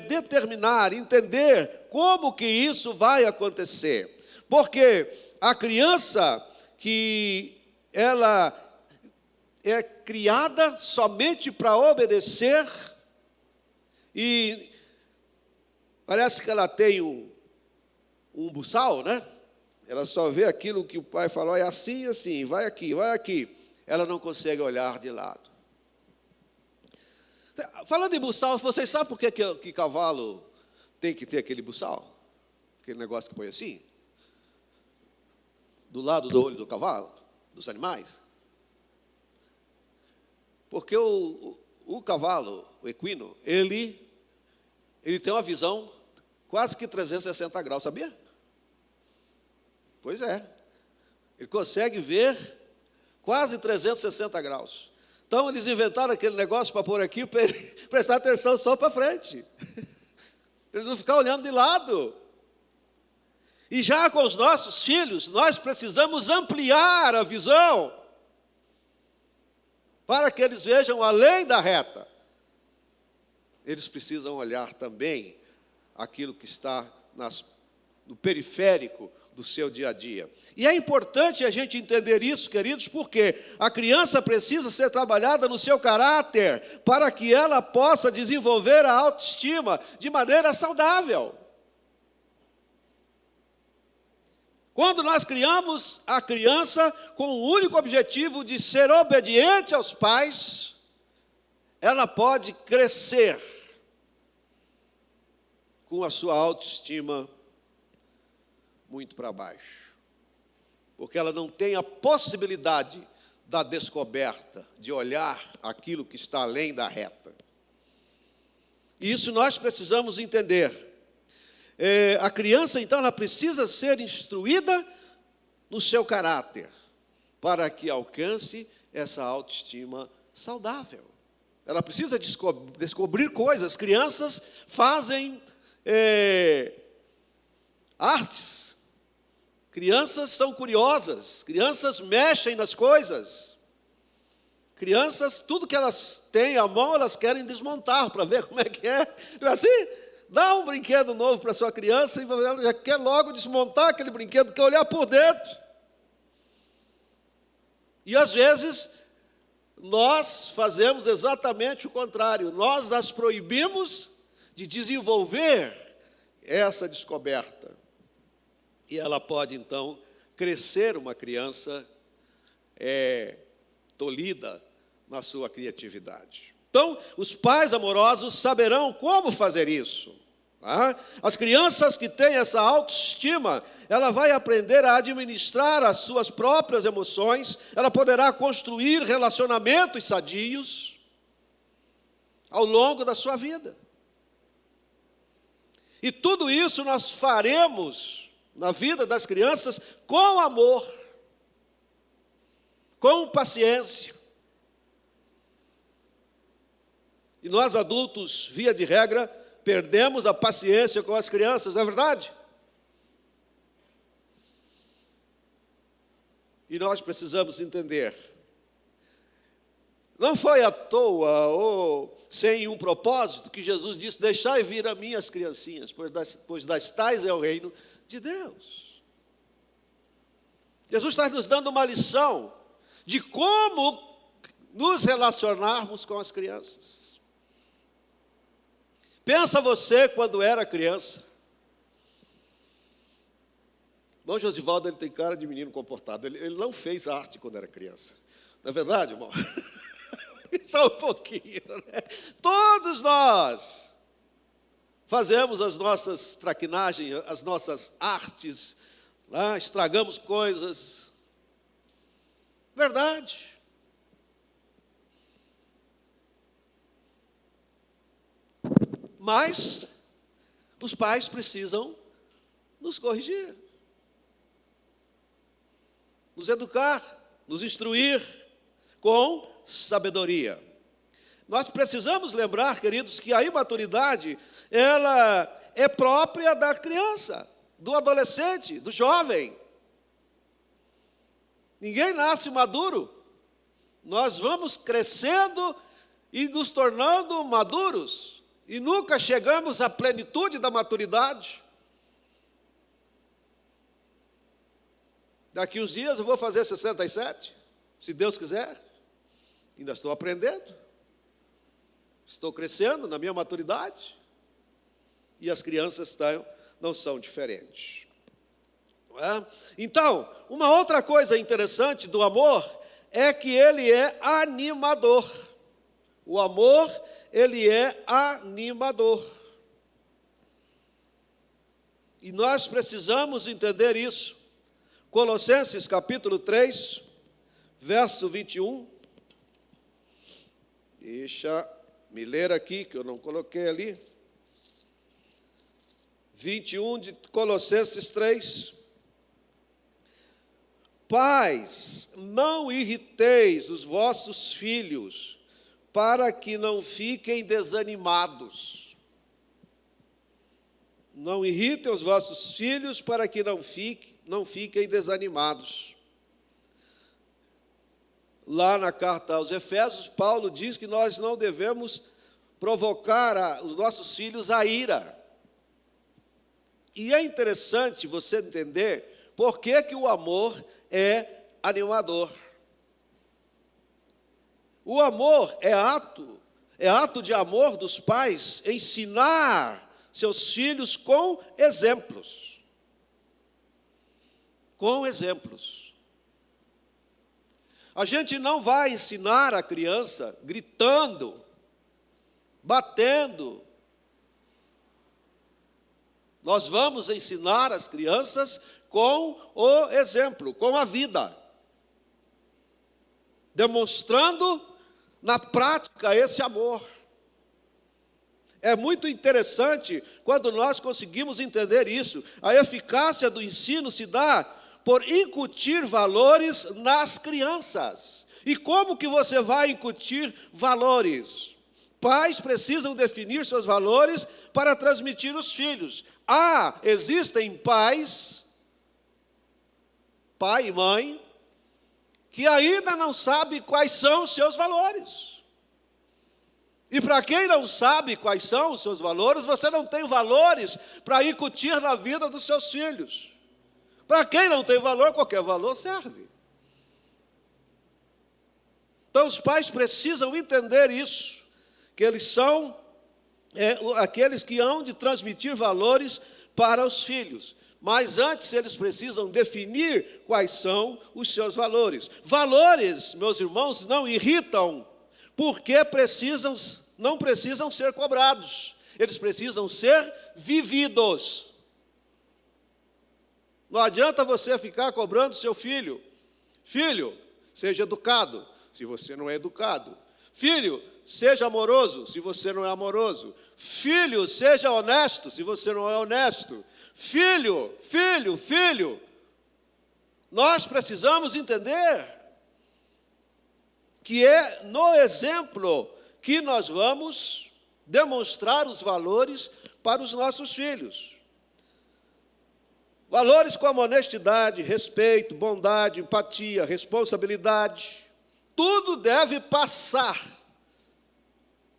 determinar, entender como que isso vai acontecer. Porque a criança que ela é criada somente para obedecer, e parece que ela tem um buçal, né? Ela só vê aquilo que o pai falou, é assim, assim, vai aqui, vai aqui. Ela não consegue olhar de lado. Falando em buçal, vocês sabem por que cavalo tem que ter aquele buçal? Aquele negócio que põe assim? Do lado do olho do cavalo, dos animais? Porque o cavalo, o equino, ele tem uma visão quase que 360 graus, sabia? Pois é. Ele consegue ver quase 360 graus. Então, eles inventaram aquele negócio para pôr aqui, para ele prestar atenção só para frente. Para ele não ficar olhando de lado. E já com os nossos filhos, nós precisamos ampliar a visão, para que eles vejam além da reta. Eles precisam olhar também aquilo que está no periférico do seu dia a dia. E é importante a gente entender isso, queridos, porque a criança precisa ser trabalhada no seu caráter, para que ela possa desenvolver a autoestima de maneira saudável. Quando nós criamos a criança com o único objetivo de ser obediente aos pais, ela pode crescer com a sua autoestima muito para baixo, porque ela não tem a possibilidade da descoberta, de olhar aquilo que está além da reta. E isso nós precisamos entender. A criança, então, ela precisa ser instruída no seu caráter, para que alcance essa autoestima saudável. Ela precisa descobrir coisas. Crianças fazem artes. Crianças são curiosas. Crianças mexem nas coisas. Crianças, tudo que elas têm à mão, elas querem desmontar para ver como é que é. Não é assim? Dá um brinquedo novo para sua criança e ela já quer logo desmontar aquele brinquedo, quer olhar por dentro. E às vezes nós fazemos exatamente o contrário. Nós as proibimos de desenvolver essa descoberta. E ela pode, então, crescer uma criança tolhida na sua criatividade. Então, os pais amorosos saberão como fazer isso. Tá? As crianças que têm essa autoestima, ela vai aprender a administrar as suas próprias emoções, ela poderá construir relacionamentos sadios ao longo da sua vida. E tudo isso nós faremos na vida das crianças com amor, com paciência. E nós adultos, via de regra, perdemos a paciência com as crianças, não é verdade? E nós precisamos entender. Não foi à toa ou sem um propósito que Jesus disse: deixai vir a mim as criancinhas, pois das tais é o reino de Deus. Jesus está nos dando uma lição de como nos relacionarmos com as crianças. Pensa você quando era criança. Irmão Josivaldo, ele tem cara de menino comportado. Ele não fez arte quando era criança. Não é verdade, irmão? Só um pouquinho, né? Todos nós fazemos as nossas traquinagens, as nossas artes, né? Estragamos coisas. Verdade. Mas os pais precisam nos corrigir, nos educar, nos instruir com sabedoria. Nós precisamos lembrar, queridos, que a imaturidade, ela é própria da criança, do adolescente, do jovem. Ninguém nasce maduro. Nós vamos crescendo e nos tornando maduros. E nunca chegamos à plenitude da maturidade. Daqui uns dias eu vou fazer 67, se Deus quiser. Ainda estou aprendendo. Estou crescendo na minha maturidade. E as crianças não são diferentes. Não é? Então, uma outra coisa interessante do amor é que ele é animador. O amor, ele é animador. E nós precisamos entender isso. Colossenses capítulo 3, verso 21. Deixa me ler aqui, que eu não coloquei ali. 21 de Colossenses 3. Pais, não irriteis os vossos filhos, para que não fiquem desanimados. Não irritem os vossos filhos, para que não fiquem desanimados. Lá na carta aos Efésios, Paulo diz que nós não devemos provocar os nossos filhos a ira. E é interessante você entender por que o amor é animador. O amor é ato de amor dos pais, ensinar seus filhos com exemplos. Com exemplos. A gente não vai ensinar a criança gritando, batendo. Nós vamos ensinar as crianças com o exemplo, com a vida, demonstrando na prática esse amor. É muito interessante quando nós conseguimos entender isso. A eficácia do ensino se dá por incutir valores nas crianças. E como que você vai incutir valores? Pais precisam definir seus valores para transmitir aos filhos. Existem pais, pai e mãe, que ainda não sabem quais são os seus valores. E para quem não sabe quais são os seus valores, você não tem valores para incutir na vida dos seus filhos. Para quem não tem valor, qualquer valor serve. Então os pais precisam entender isso, que eles são aqueles que hão de transmitir valores para os filhos. Mas antes eles precisam definir quais são os seus valores. Valores, meus irmãos, não irritam, porque não precisam ser cobrados. Eles precisam ser vividos. Não adianta você ficar cobrando seu filho. Filho, seja educado, se você não é educado. Filho, seja amoroso, se você não é amoroso. Filho, seja honesto, se você não é honesto. Filho. Nós precisamos entender que é no exemplo que nós vamos demonstrar os valores para os nossos filhos. Valores como honestidade, respeito, bondade, empatia, responsabilidade. Tudo deve passar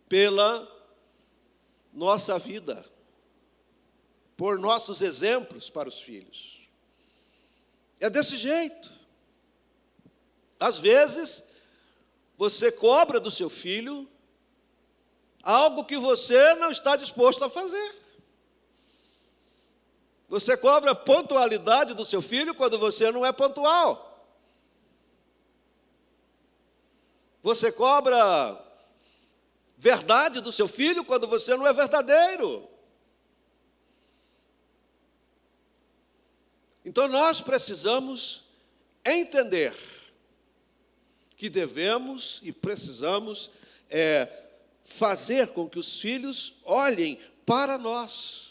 pela nossa vida, por nossos exemplos para os filhos. É desse jeito. Às vezes, você cobra do seu filho algo que você não está disposto a fazer. Você cobra a pontualidade do seu filho quando você não é pontual. Você cobra verdade do seu filho quando você não é verdadeiro. Então nós precisamos entender que devemos e precisamos fazer com que os filhos olhem para nós.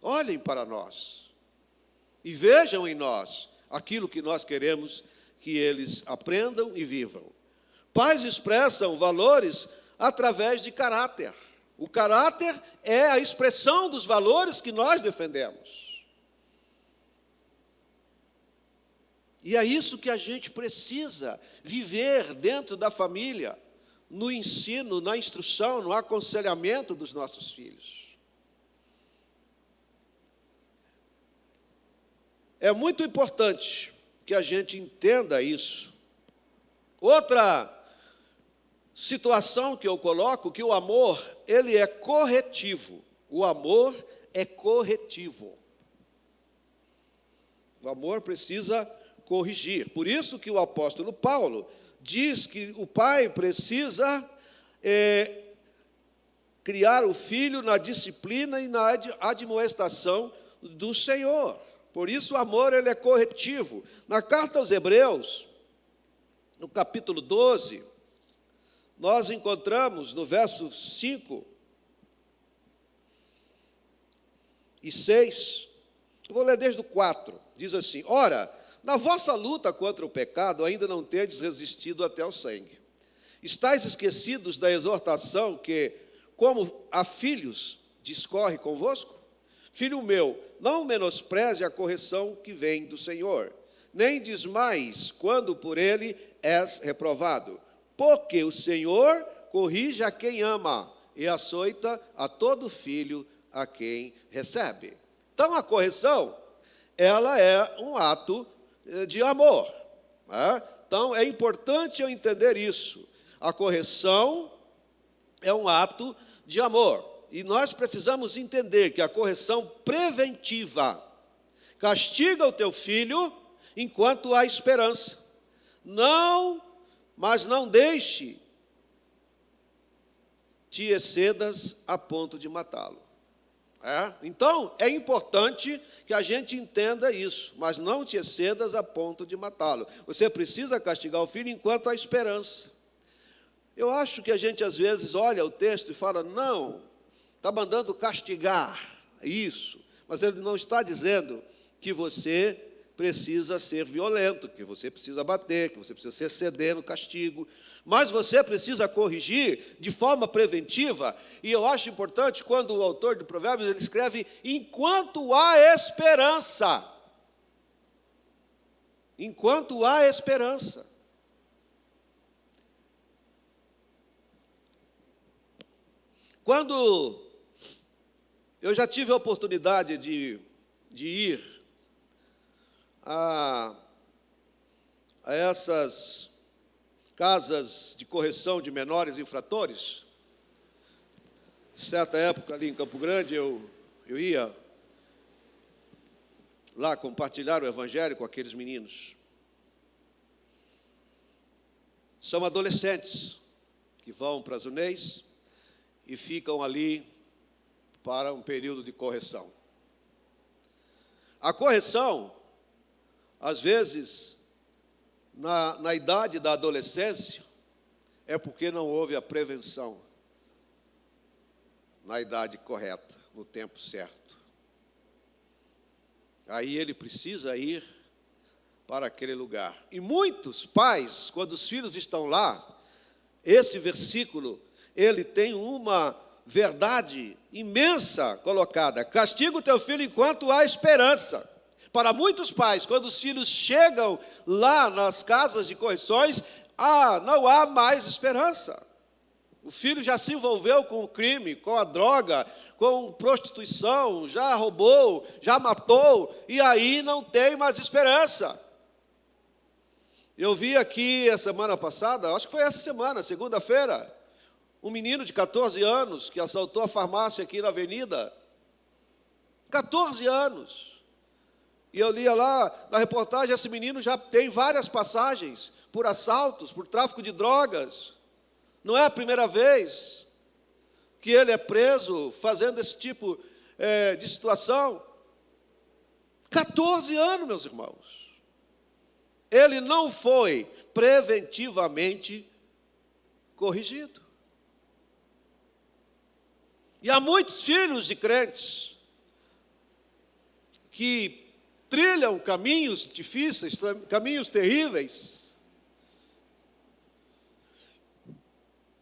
Olhem para nós e vejam em nós aquilo que nós queremos que eles aprendam e vivam. Pais expressam valores através de caráter. O caráter é a expressão dos valores que nós defendemos. E é isso que a gente precisa viver dentro da família, no ensino, na instrução, no aconselhamento dos nossos filhos. É muito importante que a gente entenda isso. Outra situação que eu coloco, que o amor, ele é corretivo. O amor é corretivo. O amor precisa corrigir. Por isso que o apóstolo Paulo diz que o pai precisa criar o filho na disciplina e na admoestação do Senhor. Por isso o amor ele é corretivo. Na carta aos Hebreus, no capítulo 12, nós encontramos no verso 5 e 6, eu vou ler desde o 4, diz assim: ora, na vossa luta contra o pecado ainda não tendes resistido até o sangue. Estais esquecidos da exortação que, como a filhos, discorre convosco? Filho meu, não menospreze a correção que vem do Senhor, nem desmaies quando por ele és reprovado, porque o Senhor corrige a quem ama e açoita a todo filho a quem recebe. Então, a correção, ela é um ato de amor, né? Então, é importante eu entender isso. A correção é um ato de amor. E nós precisamos entender que a correção preventiva castiga o teu filho enquanto há esperança. Mas não deixe te excedas a ponto de matá-lo. Então, é importante que a gente entenda isso, mas não te excedas a ponto de matá-lo. Você precisa castigar o filho enquanto há esperança. Eu acho que a gente, às vezes, olha o texto e fala, não, está mandando castigar, isso. Mas ele não está dizendo que você precisa ser violento, que você precisa bater, que você precisa se exceder no castigo. Mas você precisa corrigir de forma preventiva. E eu acho importante quando o autor de Provérbios ele escreve enquanto há esperança. Enquanto há esperança. Quando eu já tive a oportunidade de ir a essas casas de correção de menores infratores, certa época ali em Campo Grande, eu ia lá compartilhar o evangelho com aqueles meninos. São adolescentes que vão para as UNEIs e ficam ali para um período de correção. A correção, às vezes, na idade da adolescência, é porque não houve a prevenção na idade correta, no tempo certo. Aí ele precisa ir para aquele lugar. E muitos pais, quando os filhos estão lá, esse versículo, ele tem uma verdade imensa colocada. Castiga o teu filho enquanto há esperança. Para muitos pais, quando os filhos chegam lá nas casas de correções, não há mais esperança. O filho já se envolveu com o crime, com a droga, com prostituição, já roubou, já matou, e aí não tem mais esperança. Eu vi aqui a semana passada, acho que foi essa semana, segunda-feira, um menino de 14 anos que assaltou a farmácia aqui na avenida. 14 anos. E eu lia lá na reportagem, esse menino já tem várias passagens por assaltos, por tráfico de drogas. Não é a primeira vez que ele é preso fazendo esse tipo de situação. 14 anos, meus irmãos. Ele não foi preventivamente corrigido. E há muitos filhos de crentes que trilham caminhos difíceis, caminhos terríveis.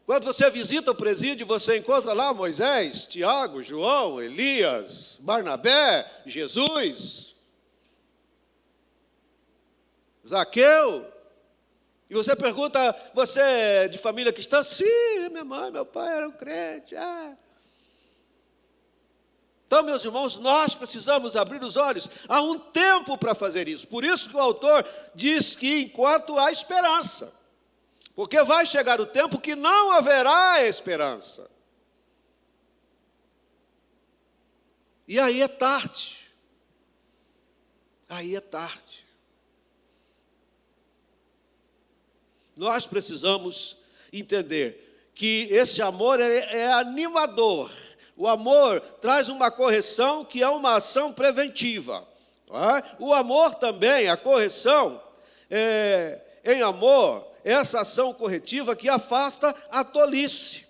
Quando você visita o presídio, você encontra lá Moisés, Tiago, João, Elias, Barnabé, Jesus, Zaqueu. E você pergunta, você é de família cristã? Sim, minha mãe, meu pai eram crentes. Então, meus irmãos, nós precisamos abrir os olhos. Há um tempo para fazer isso. Por isso que o autor diz que enquanto há esperança. Porque vai chegar o tempo que não haverá esperança. E aí é tarde. Aí é tarde. Nós precisamos entender que esse amor é animador. O amor traz uma correção que é uma ação preventiva. Tá? O amor também, a correção, em amor, essa ação corretiva que afasta a tolice.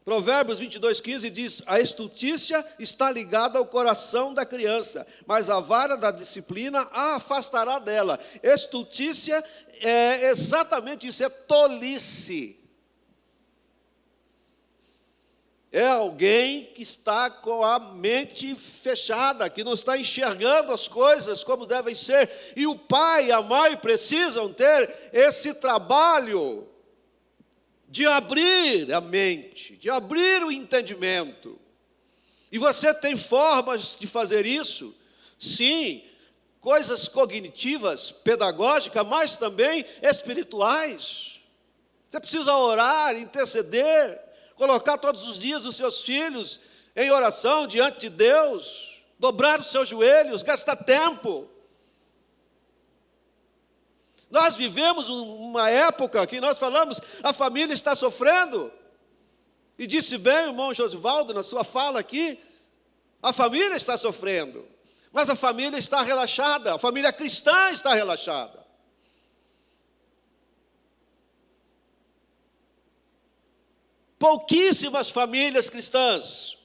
Provérbios 22:15 diz: a estultícia está ligada ao coração da criança, mas a vara da disciplina a afastará dela. Estultícia é exatamente isso, é tolice. É alguém que está com a mente fechada, que não está enxergando as coisas como devem ser. E o pai e a mãe precisam ter esse trabalho de abrir a mente, de abrir o entendimento. E você tem formas de fazer isso? Sim, coisas cognitivas, pedagógicas, mas também espirituais. Você precisa orar, interceder, colocar todos os dias os seus filhos em oração diante de Deus, dobrar os seus joelhos, gastar tempo. Nós vivemos uma época que nós falamos, a família está sofrendo. E disse bem o irmão Josivaldo na sua fala aqui, a família está sofrendo, mas a família está relaxada, a família cristã está relaxada. Pouquíssimas famílias cristãs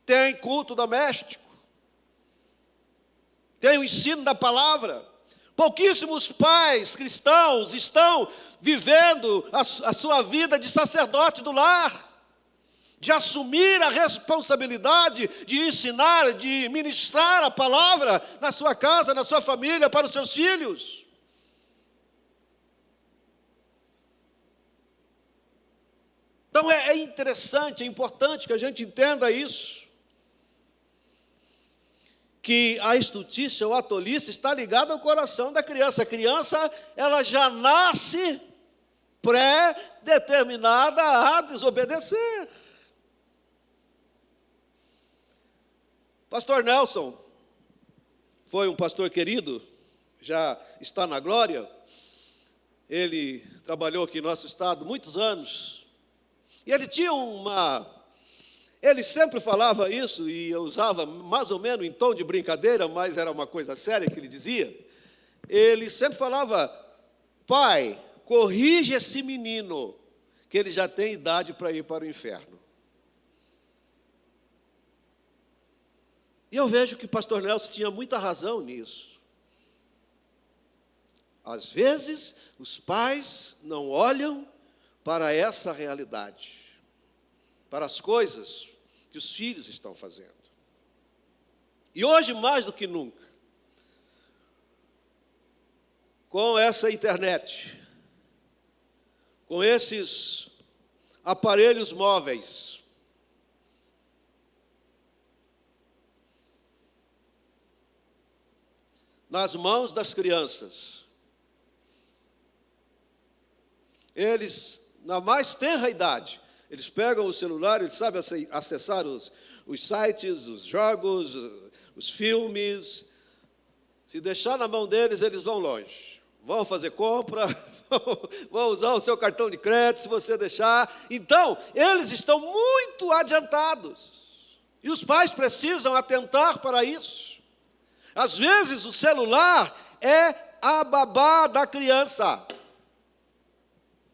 têm culto doméstico, têm o ensino da palavra. Pouquíssimos pais cristãos estão vivendo a sua vida de sacerdote do lar, de assumir a responsabilidade de ensinar, de ministrar a palavra na sua casa, na sua família, para os seus filhos. Então é interessante, é importante que a gente entenda isso. Que a estultícia ou a tolice está ligada ao coração da criança. A criança, ela já nasce pré-determinada a desobedecer. Pastor Nelson foi um pastor querido, já está na glória. Ele trabalhou aqui no nosso estado muitos anos. E ele tinha ele sempre falava isso, e eu usava mais ou menos em tom de brincadeira, mas era uma coisa séria que ele dizia. Ele sempre falava: pai, corrige esse menino, que ele já tem idade para ir para o inferno. E eu vejo que o pastor Nelson tinha muita razão nisso. Às vezes, os pais não olham para essa realidade, para as coisas que os filhos estão fazendo. E hoje, mais do que nunca, com essa internet, com esses aparelhos móveis, nas mãos das crianças, eles, na mais tenra idade, eles pegam o celular, eles sabem acessar os sites, os jogos, os filmes. Se deixar na mão deles, eles vão longe. Vão fazer compra, vão usar o seu cartão de crédito, se você deixar. Então, eles estão muito adiantados. E os pais precisam atentar para isso. Às vezes, o celular é a babá da criança.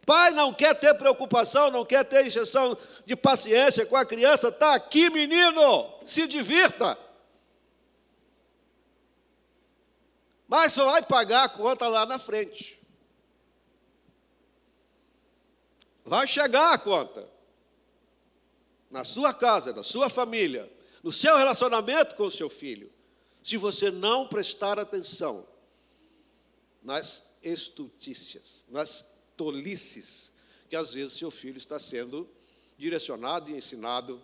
Pai não quer ter preocupação, não quer ter injeção de paciência com a criança. Está aqui, menino, se divirta. Mas só vai pagar a conta lá na frente. Vai chegar a conta. Na sua casa, na sua família, no seu relacionamento com o seu filho. Se você não prestar atenção nas estultícias, nas tolices, que às vezes seu filho está sendo direcionado e ensinado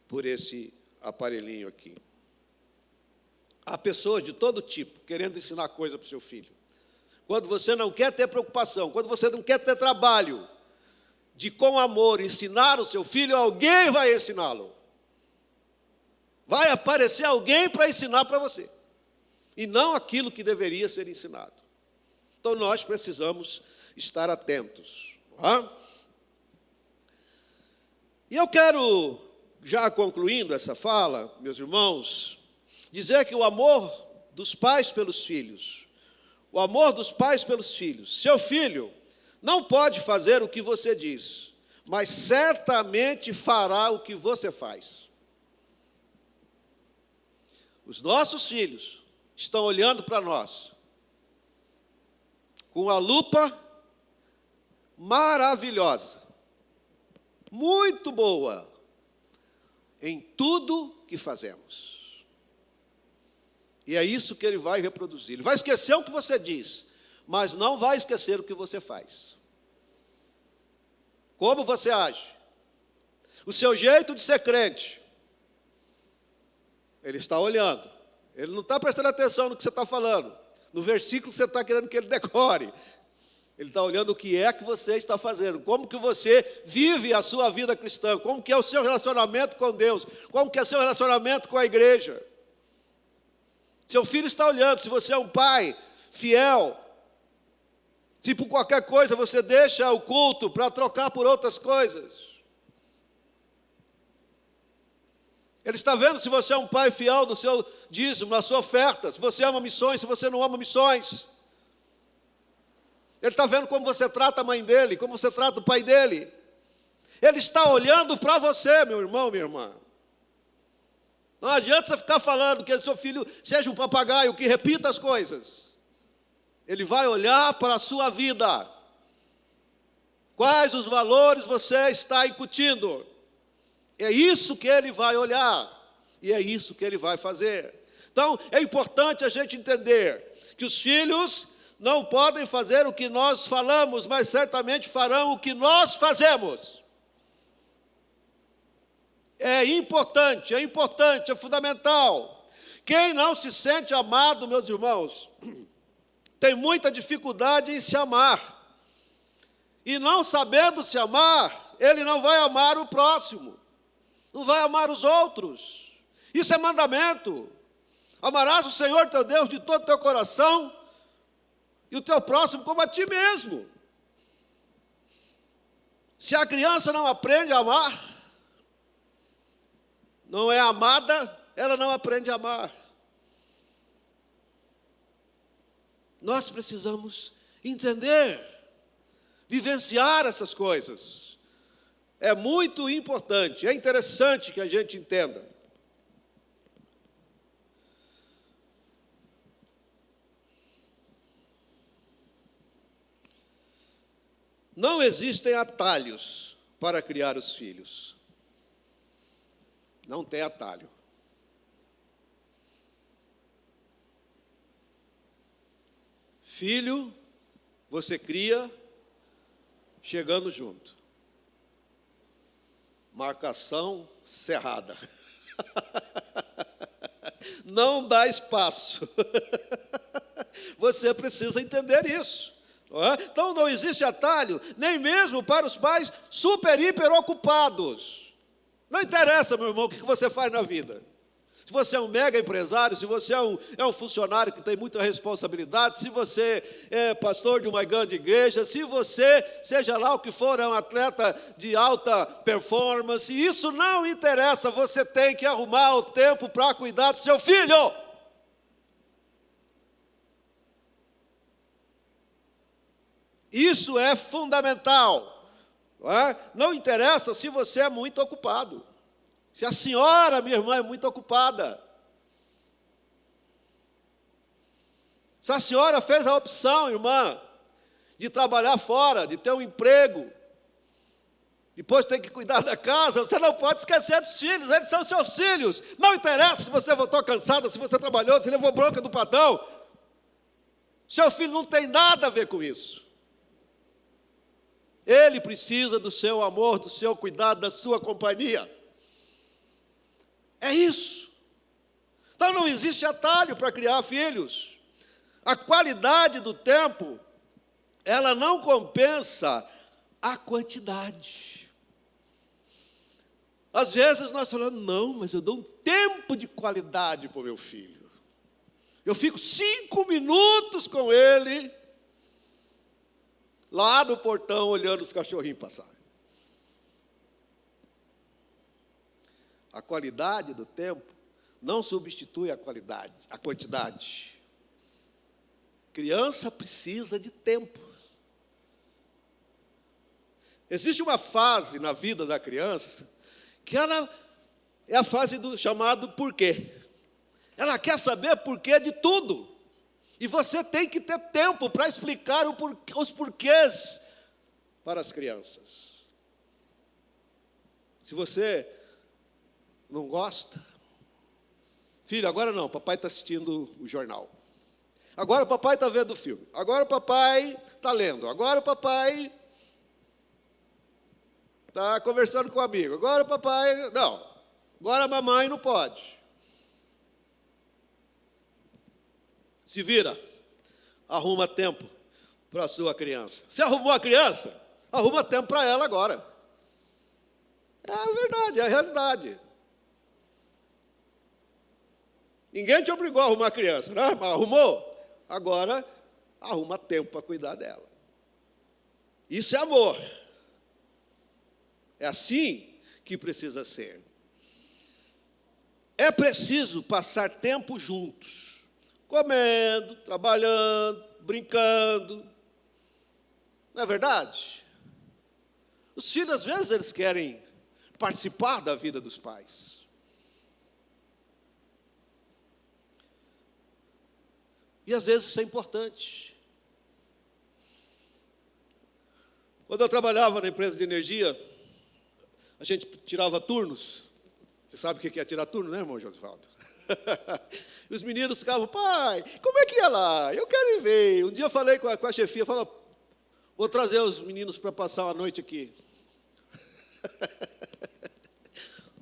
por esse aparelhinho aqui. Há pessoas de todo tipo querendo ensinar coisa para o seu filho. Quando você não quer ter preocupação, quando você não quer ter trabalho de com amor ensinar o seu filho, alguém vai ensiná-lo. Vai aparecer alguém para ensinar para você. E não aquilo que deveria ser ensinado. Então nós precisamos estar atentos. Não é? E eu quero, já concluindo essa fala, meus irmãos, dizer que o amor dos pais pelos filhos, o amor dos pais pelos filhos, seu filho não pode fazer o que você diz, mas certamente fará o que você faz. Os nossos filhos estão olhando para nós com a lupa maravilhosa, muito boa, em tudo que fazemos. E é isso que ele vai reproduzir. Ele vai esquecer o que você diz, mas não vai esquecer o que você faz. Como você age, o seu jeito de ser crente, ele está olhando, ele não está prestando atenção no que você está falando, no versículo que você está querendo que ele decore. Ele está olhando o que é que você está fazendo, como que você vive a sua vida cristã, como que é o seu relacionamento com Deus, como que é o seu relacionamento com a igreja. Seu filho está olhando, se você é um pai fiel, se por qualquer coisa você deixa o culto para trocar por outras coisas. Ele está vendo se você é um pai fiel no seu dízimo, na sua oferta, se você ama missões, se você não ama missões. Ele está vendo como você trata a mãe dele, como você trata o pai dele. Ele está olhando para você, meu irmão, minha irmã. Não adianta você ficar falando que seu filho seja um papagaio que repita as coisas. Ele vai olhar para a sua vida. Quais os valores você está incutindo? É isso que ele vai olhar. E é isso que ele vai fazer. Então, é importante a gente entender que os filhos não podem fazer o que nós falamos, mas certamente farão o que nós fazemos. É importante, é fundamental. Quem não se sente amado, meus irmãos, tem muita dificuldade em se amar. E não sabendo se amar, ele não vai amar o próximo, não vai amar os outros. Isso é mandamento. Amarás o Senhor teu Deus de todo o teu coração e o teu próximo como a ti mesmo. Se a criança não aprende a amar, não é amada, ela não aprende a amar. Nós precisamos entender, vivenciar essas coisas. É muito importante, é interessante que a gente entenda. Não existem atalhos para criar os filhos. Não tem atalho. Filho, você cria chegando junto. Marcação cerrada. Não dá espaço. Você precisa entender isso. Não é? Então não existe atalho, nem mesmo para os pais super, hiper ocupados. Não interessa, meu irmão, o que você faz na vida. Se você é um mega empresário, se você é um funcionário que tem muita responsabilidade, se você é pastor de uma grande igreja, se você, seja lá o que for, é um atleta de alta performance, isso não interessa, você tem que arrumar o tempo para cuidar do seu filho. Isso é fundamental. Não interessa se você é muito ocupado. Se a senhora, minha irmã, é muito ocupada. Se a senhora fez a opção, irmã, de trabalhar fora, de ter um emprego, depois tem que cuidar da casa, você não pode esquecer dos filhos, eles são seus filhos. Não interessa se você voltou cansada, se você trabalhou, se levou bronca do patrão. Seu filho não tem nada a ver com isso. Ele precisa do seu amor, do seu cuidado, da sua companhia. É isso. Então não existe atalho para criar filhos. A qualidade do tempo, ela não compensa a quantidade. Às vezes nós falamos, não, mas eu dou um tempo de qualidade para o meu filho. Eu fico 5 minutos com ele, lá no portão, olhando os cachorrinhos passar. A qualidade do tempo não substitui a qualidade, a quantidade. Criança precisa de tempo. Existe uma fase na vida da criança que ela é a fase do chamado porquê. Ela quer saber porquê de tudo. E você tem que ter tempo para explicar os porquês para as crianças. Se você não gosta, filho, agora não, papai está assistindo o jornal. Agora o papai está vendo o filme. Agora o papai está lendo. Agora o papai está conversando com o amigo. Agora o papai... Não, agora a mamãe não pode. Se vira, arruma tempo para a sua criança. Se arrumou a criança, arruma tempo para ela agora. É a verdade, é a realidade. Ninguém te obrigou a arrumar a criança, né? Mas arrumou? Agora, arruma tempo para cuidar dela. Isso é amor. É assim que precisa ser. É preciso passar tempo juntos, comendo, trabalhando, brincando. Não é verdade? Os filhos, às vezes, eles querem participar da vida dos pais. E às vezes isso é importante. Quando eu trabalhava na empresa de energia, a gente tirava turnos. Você sabe o que é tirar turno, né, irmão Josivaldo? E os meninos ficavam, pai, como é que é lá? Eu quero ir ver. Um dia eu falei com a chefia, falou, vou trazer os meninos para passar uma noite aqui.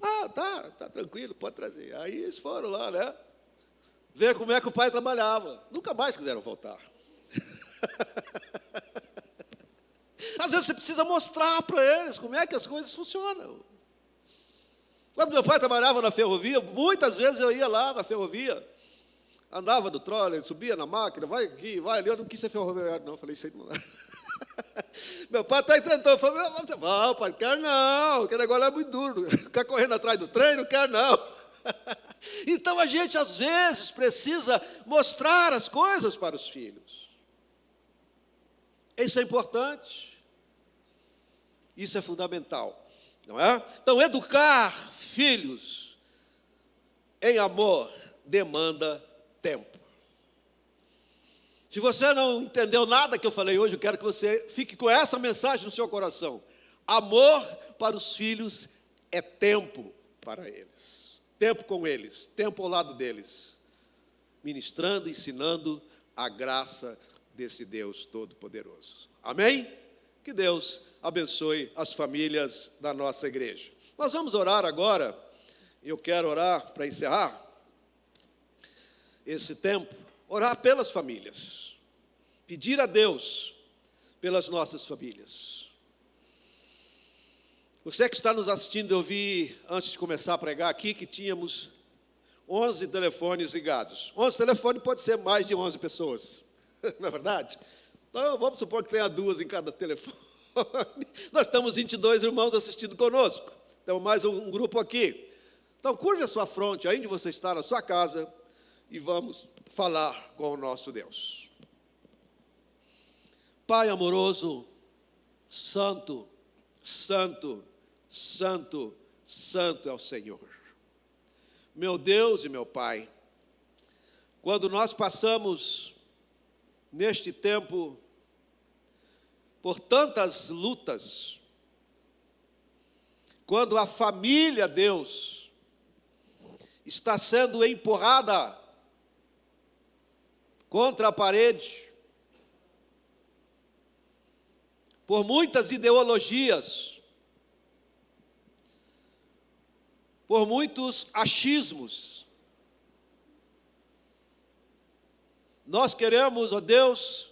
Ah, tá tranquilo, pode trazer. Aí eles foram lá, né? Ver como é que o pai trabalhava. Nunca mais quiseram voltar. Às vezes você precisa mostrar para eles como é que as coisas funcionam. Quando meu pai trabalhava na ferrovia, muitas vezes eu ia lá na ferrovia, andava do trolley, subia na máquina, vai aqui, vai ali. Eu não quis ser ferroviário, não. Eu falei, isso aí não. Meu pai até tentou, falou, não, pai, não quero não, aquele negócio é muito duro. Ficar correndo atrás do trem, não quero não. Então a gente às vezes precisa mostrar as coisas para os filhos. Isso é importante. Isso é fundamental, não é? Então educar filhos em amor demanda tempo. Se você não entendeu nada que eu falei hoje, eu quero que você fique com essa mensagem no seu coração. Amor para os filhos é tempo para eles. Tempo com eles, tempo ao lado deles, ministrando, ensinando a graça desse Deus Todo-Poderoso. Amém? Que Deus abençoe as famílias da nossa igreja. Nós vamos orar agora, eu quero orar para encerrar esse tempo, orar pelas famílias, pedir a Deus pelas nossas famílias. Você que está nos assistindo, eu vi, antes de começar a pregar aqui, que tínhamos 11 telefones ligados. 11 telefones pode ser mais de 11 pessoas, não é verdade? Então, vamos supor que tenha 2 em cada telefone. Nós estamos 22 irmãos assistindo conosco. Temos mais um grupo aqui. Então, curve a sua fronte, aí onde você está, na sua casa, e vamos falar com o nosso Deus. Pai amoroso, santo, santo, santo, santo é o Senhor. Meu Deus e meu Pai, quando nós passamos neste tempo por tantas lutas, quando a família, Deus, está sendo empurrada contra a parede, por muitas ideologias, por muitos achismos. Nós queremos, ó Deus,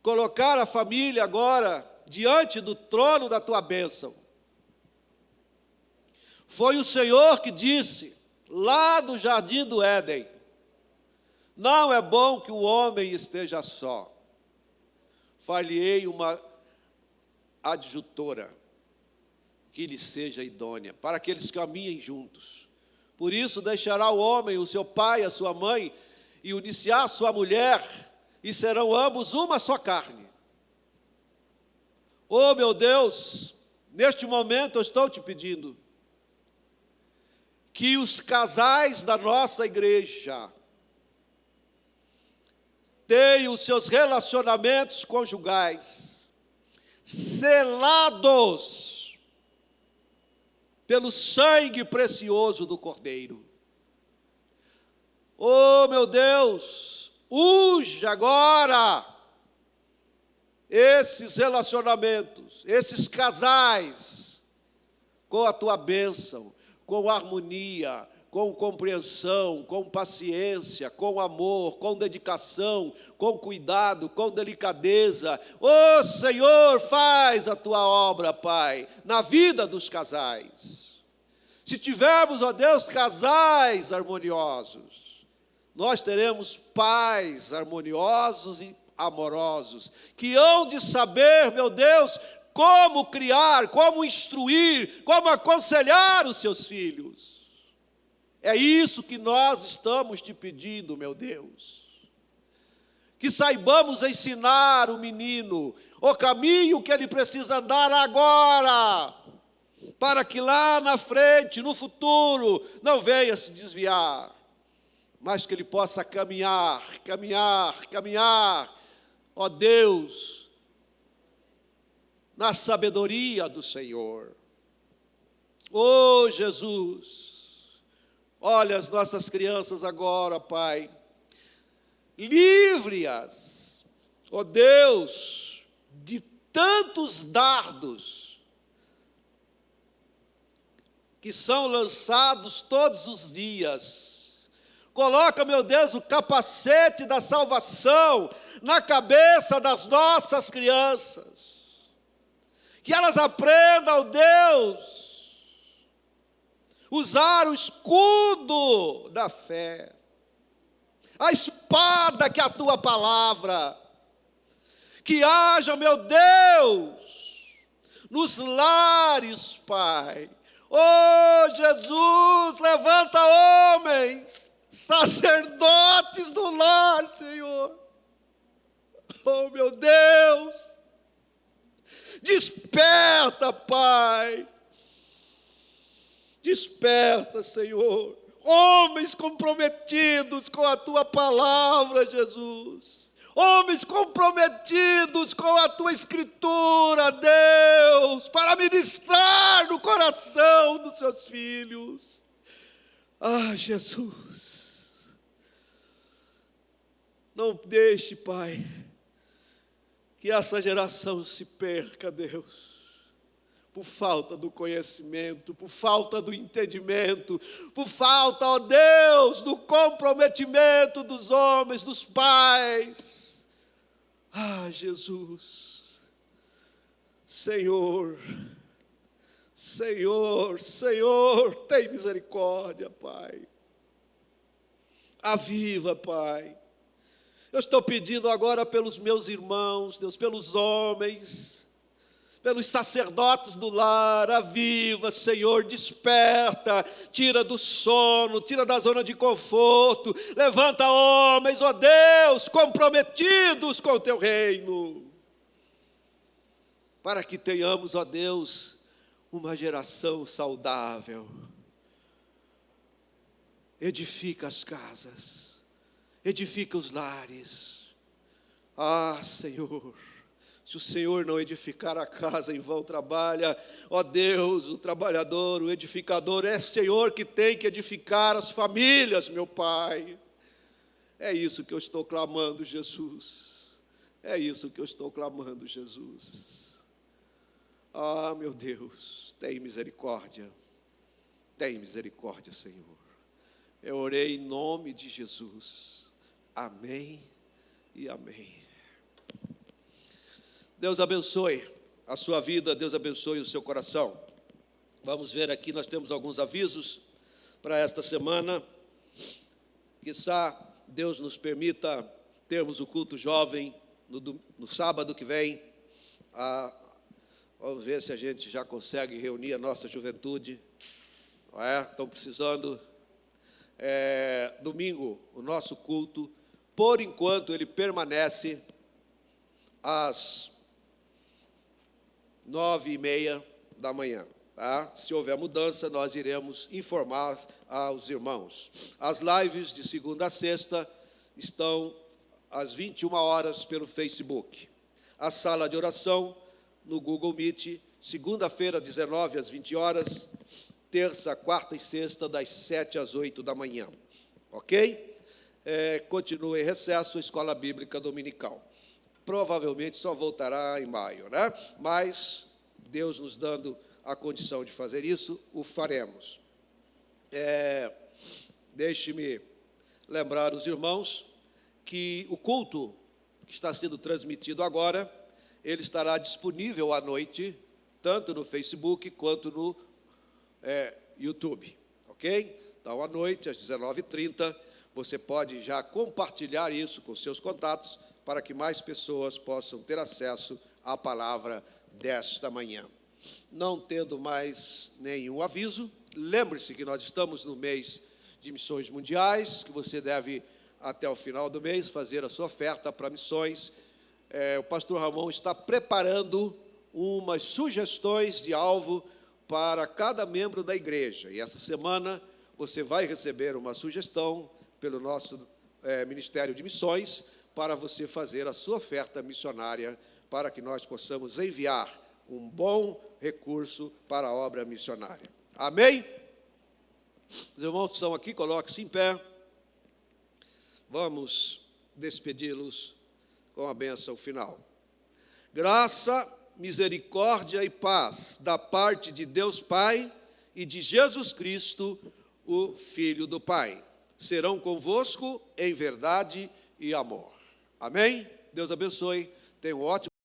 colocar a família agora diante do trono da Tua bênção. Foi o Senhor que disse, lá no jardim do Éden, não é bom que o homem esteja só. far-lhe-ei uma adjutora que lhe seja idônea, para que eles caminhem juntos. Por isso deixará o homem o seu pai, a sua mãe, e unir-se-á a sua mulher, e serão ambos uma só carne. Oh, meu Deus, neste momento eu estou te pedindo que os casais da nossa igreja tenham os seus relacionamentos conjugais selados pelo sangue precioso do Cordeiro. Oh, meu Deus, unge agora esses relacionamentos, esses casais, com a tua bênção, com harmonia, com compreensão, com paciência, com amor, com dedicação, com cuidado, com delicadeza. Ô Senhor, faz a tua obra, Pai, na vida dos casais. Se tivermos, ó Deus, casais harmoniosos, nós teremos pais harmoniosos e amorosos, que hão de saber, meu Deus, como criar, como instruir, como aconselhar os seus filhos. É isso que nós estamos te pedindo, meu Deus. Que saibamos ensinar o menino o caminho que ele precisa andar agora, para que lá na frente, no futuro, não venha se desviar, mas que ele possa caminhar, ó Deus, na sabedoria do Senhor. Oh, Jesus, olha as nossas crianças agora, Pai, livre-as, ó Deus, de tantos dardos que são lançados todos os dias. Coloca, meu Deus, o capacete da salvação na cabeça das nossas crianças. Que elas aprendam, Deus, usar o escudo da fé, a espada que é a tua palavra. Que haja, meu Deus, nos lares, Pai. Oh, Jesus, levanta homens, sacerdotes do lar, Senhor. Oh, meu Deus, desperta, Pai, desperta, Senhor, homens comprometidos com a tua palavra, Jesus, homens comprometidos com a tua escritura, Deus, para ministrar no coração dos seus filhos. Ah, Jesus, não deixe, Pai, que essa geração se perca, Deus, por falta do conhecimento, por falta do entendimento, por falta, ó Deus, do comprometimento dos homens, dos pais. Ah, Jesus, Senhor, Senhor, Senhor, tem misericórdia, Pai. Aviva, Pai. Eu estou pedindo agora pelos meus irmãos, Deus, pelos homens, pelos sacerdotes do lar. Aviva, Senhor, desperta, tira do sono, tira da zona de conforto, levanta homens, ó Deus, comprometidos com o teu reino, para que tenhamos, ó Deus, uma geração saudável. Edifica as casas, edifica os lares. Ah, Senhor, se o Senhor não edificar a casa, em vão trabalha. Ó Deus, o trabalhador, o edificador, é o Senhor que tem que edificar as famílias, meu Pai. É isso que eu estou clamando, Jesus. É isso que eu estou clamando, Jesus. Ah, meu Deus, tem misericórdia. Tem misericórdia, Senhor. Eu orei em nome de Jesus. Amém e amém. Deus abençoe a sua vida, Deus abençoe o seu coração. Vamos ver aqui, nós temos alguns avisos para esta semana. Quizá Deus nos permita termos o culto jovem no sábado que vem, vamos ver se a gente já consegue reunir a nossa juventude. Não é? Estão precisando. Domingo, o nosso culto, por enquanto, ele permanece às 9h30 da manhã. Tá? Se houver mudança, nós iremos informar aos irmãos. As lives de segunda a sexta estão às 21 horas pelo Facebook. A sala de oração no Google Meet, segunda-feira, 19 às 20 horas, terça, quarta e sexta, das 7 às 8 da manhã. Ok? Continua em recesso a escola bíblica dominical. Provavelmente só voltará em maio, né? Mas Deus nos dando a condição de fazer isso, o faremos. Deixe-me lembrar os irmãos que o culto que está sendo transmitido agora, ele estará disponível à noite, tanto no Facebook quanto no YouTube, ok? Então, à noite, às 19h30, você pode já compartilhar isso com seus contatos para que mais pessoas possam ter acesso à palavra desta manhã. Não tendo mais nenhum aviso, lembre-se que nós estamos no mês de missões mundiais, que você deve, até o final do mês, fazer a sua oferta para missões. O pastor Ramon está preparando umas sugestões de alvo para cada membro da igreja. E essa semana você vai receber uma sugestão pelo nosso Ministério de Missões para você fazer a sua oferta missionária para que nós possamos enviar um bom recurso para a obra missionária. Amém? Os irmãos que estão aqui, coloquem-se em pé. Vamos despedi-los com a bênção final. Graça, misericórdia e paz da parte de Deus Pai e de Jesus Cristo, o Filho do Pai, serão convosco em verdade e amor. Amém? Deus abençoe. Tenham um ótimo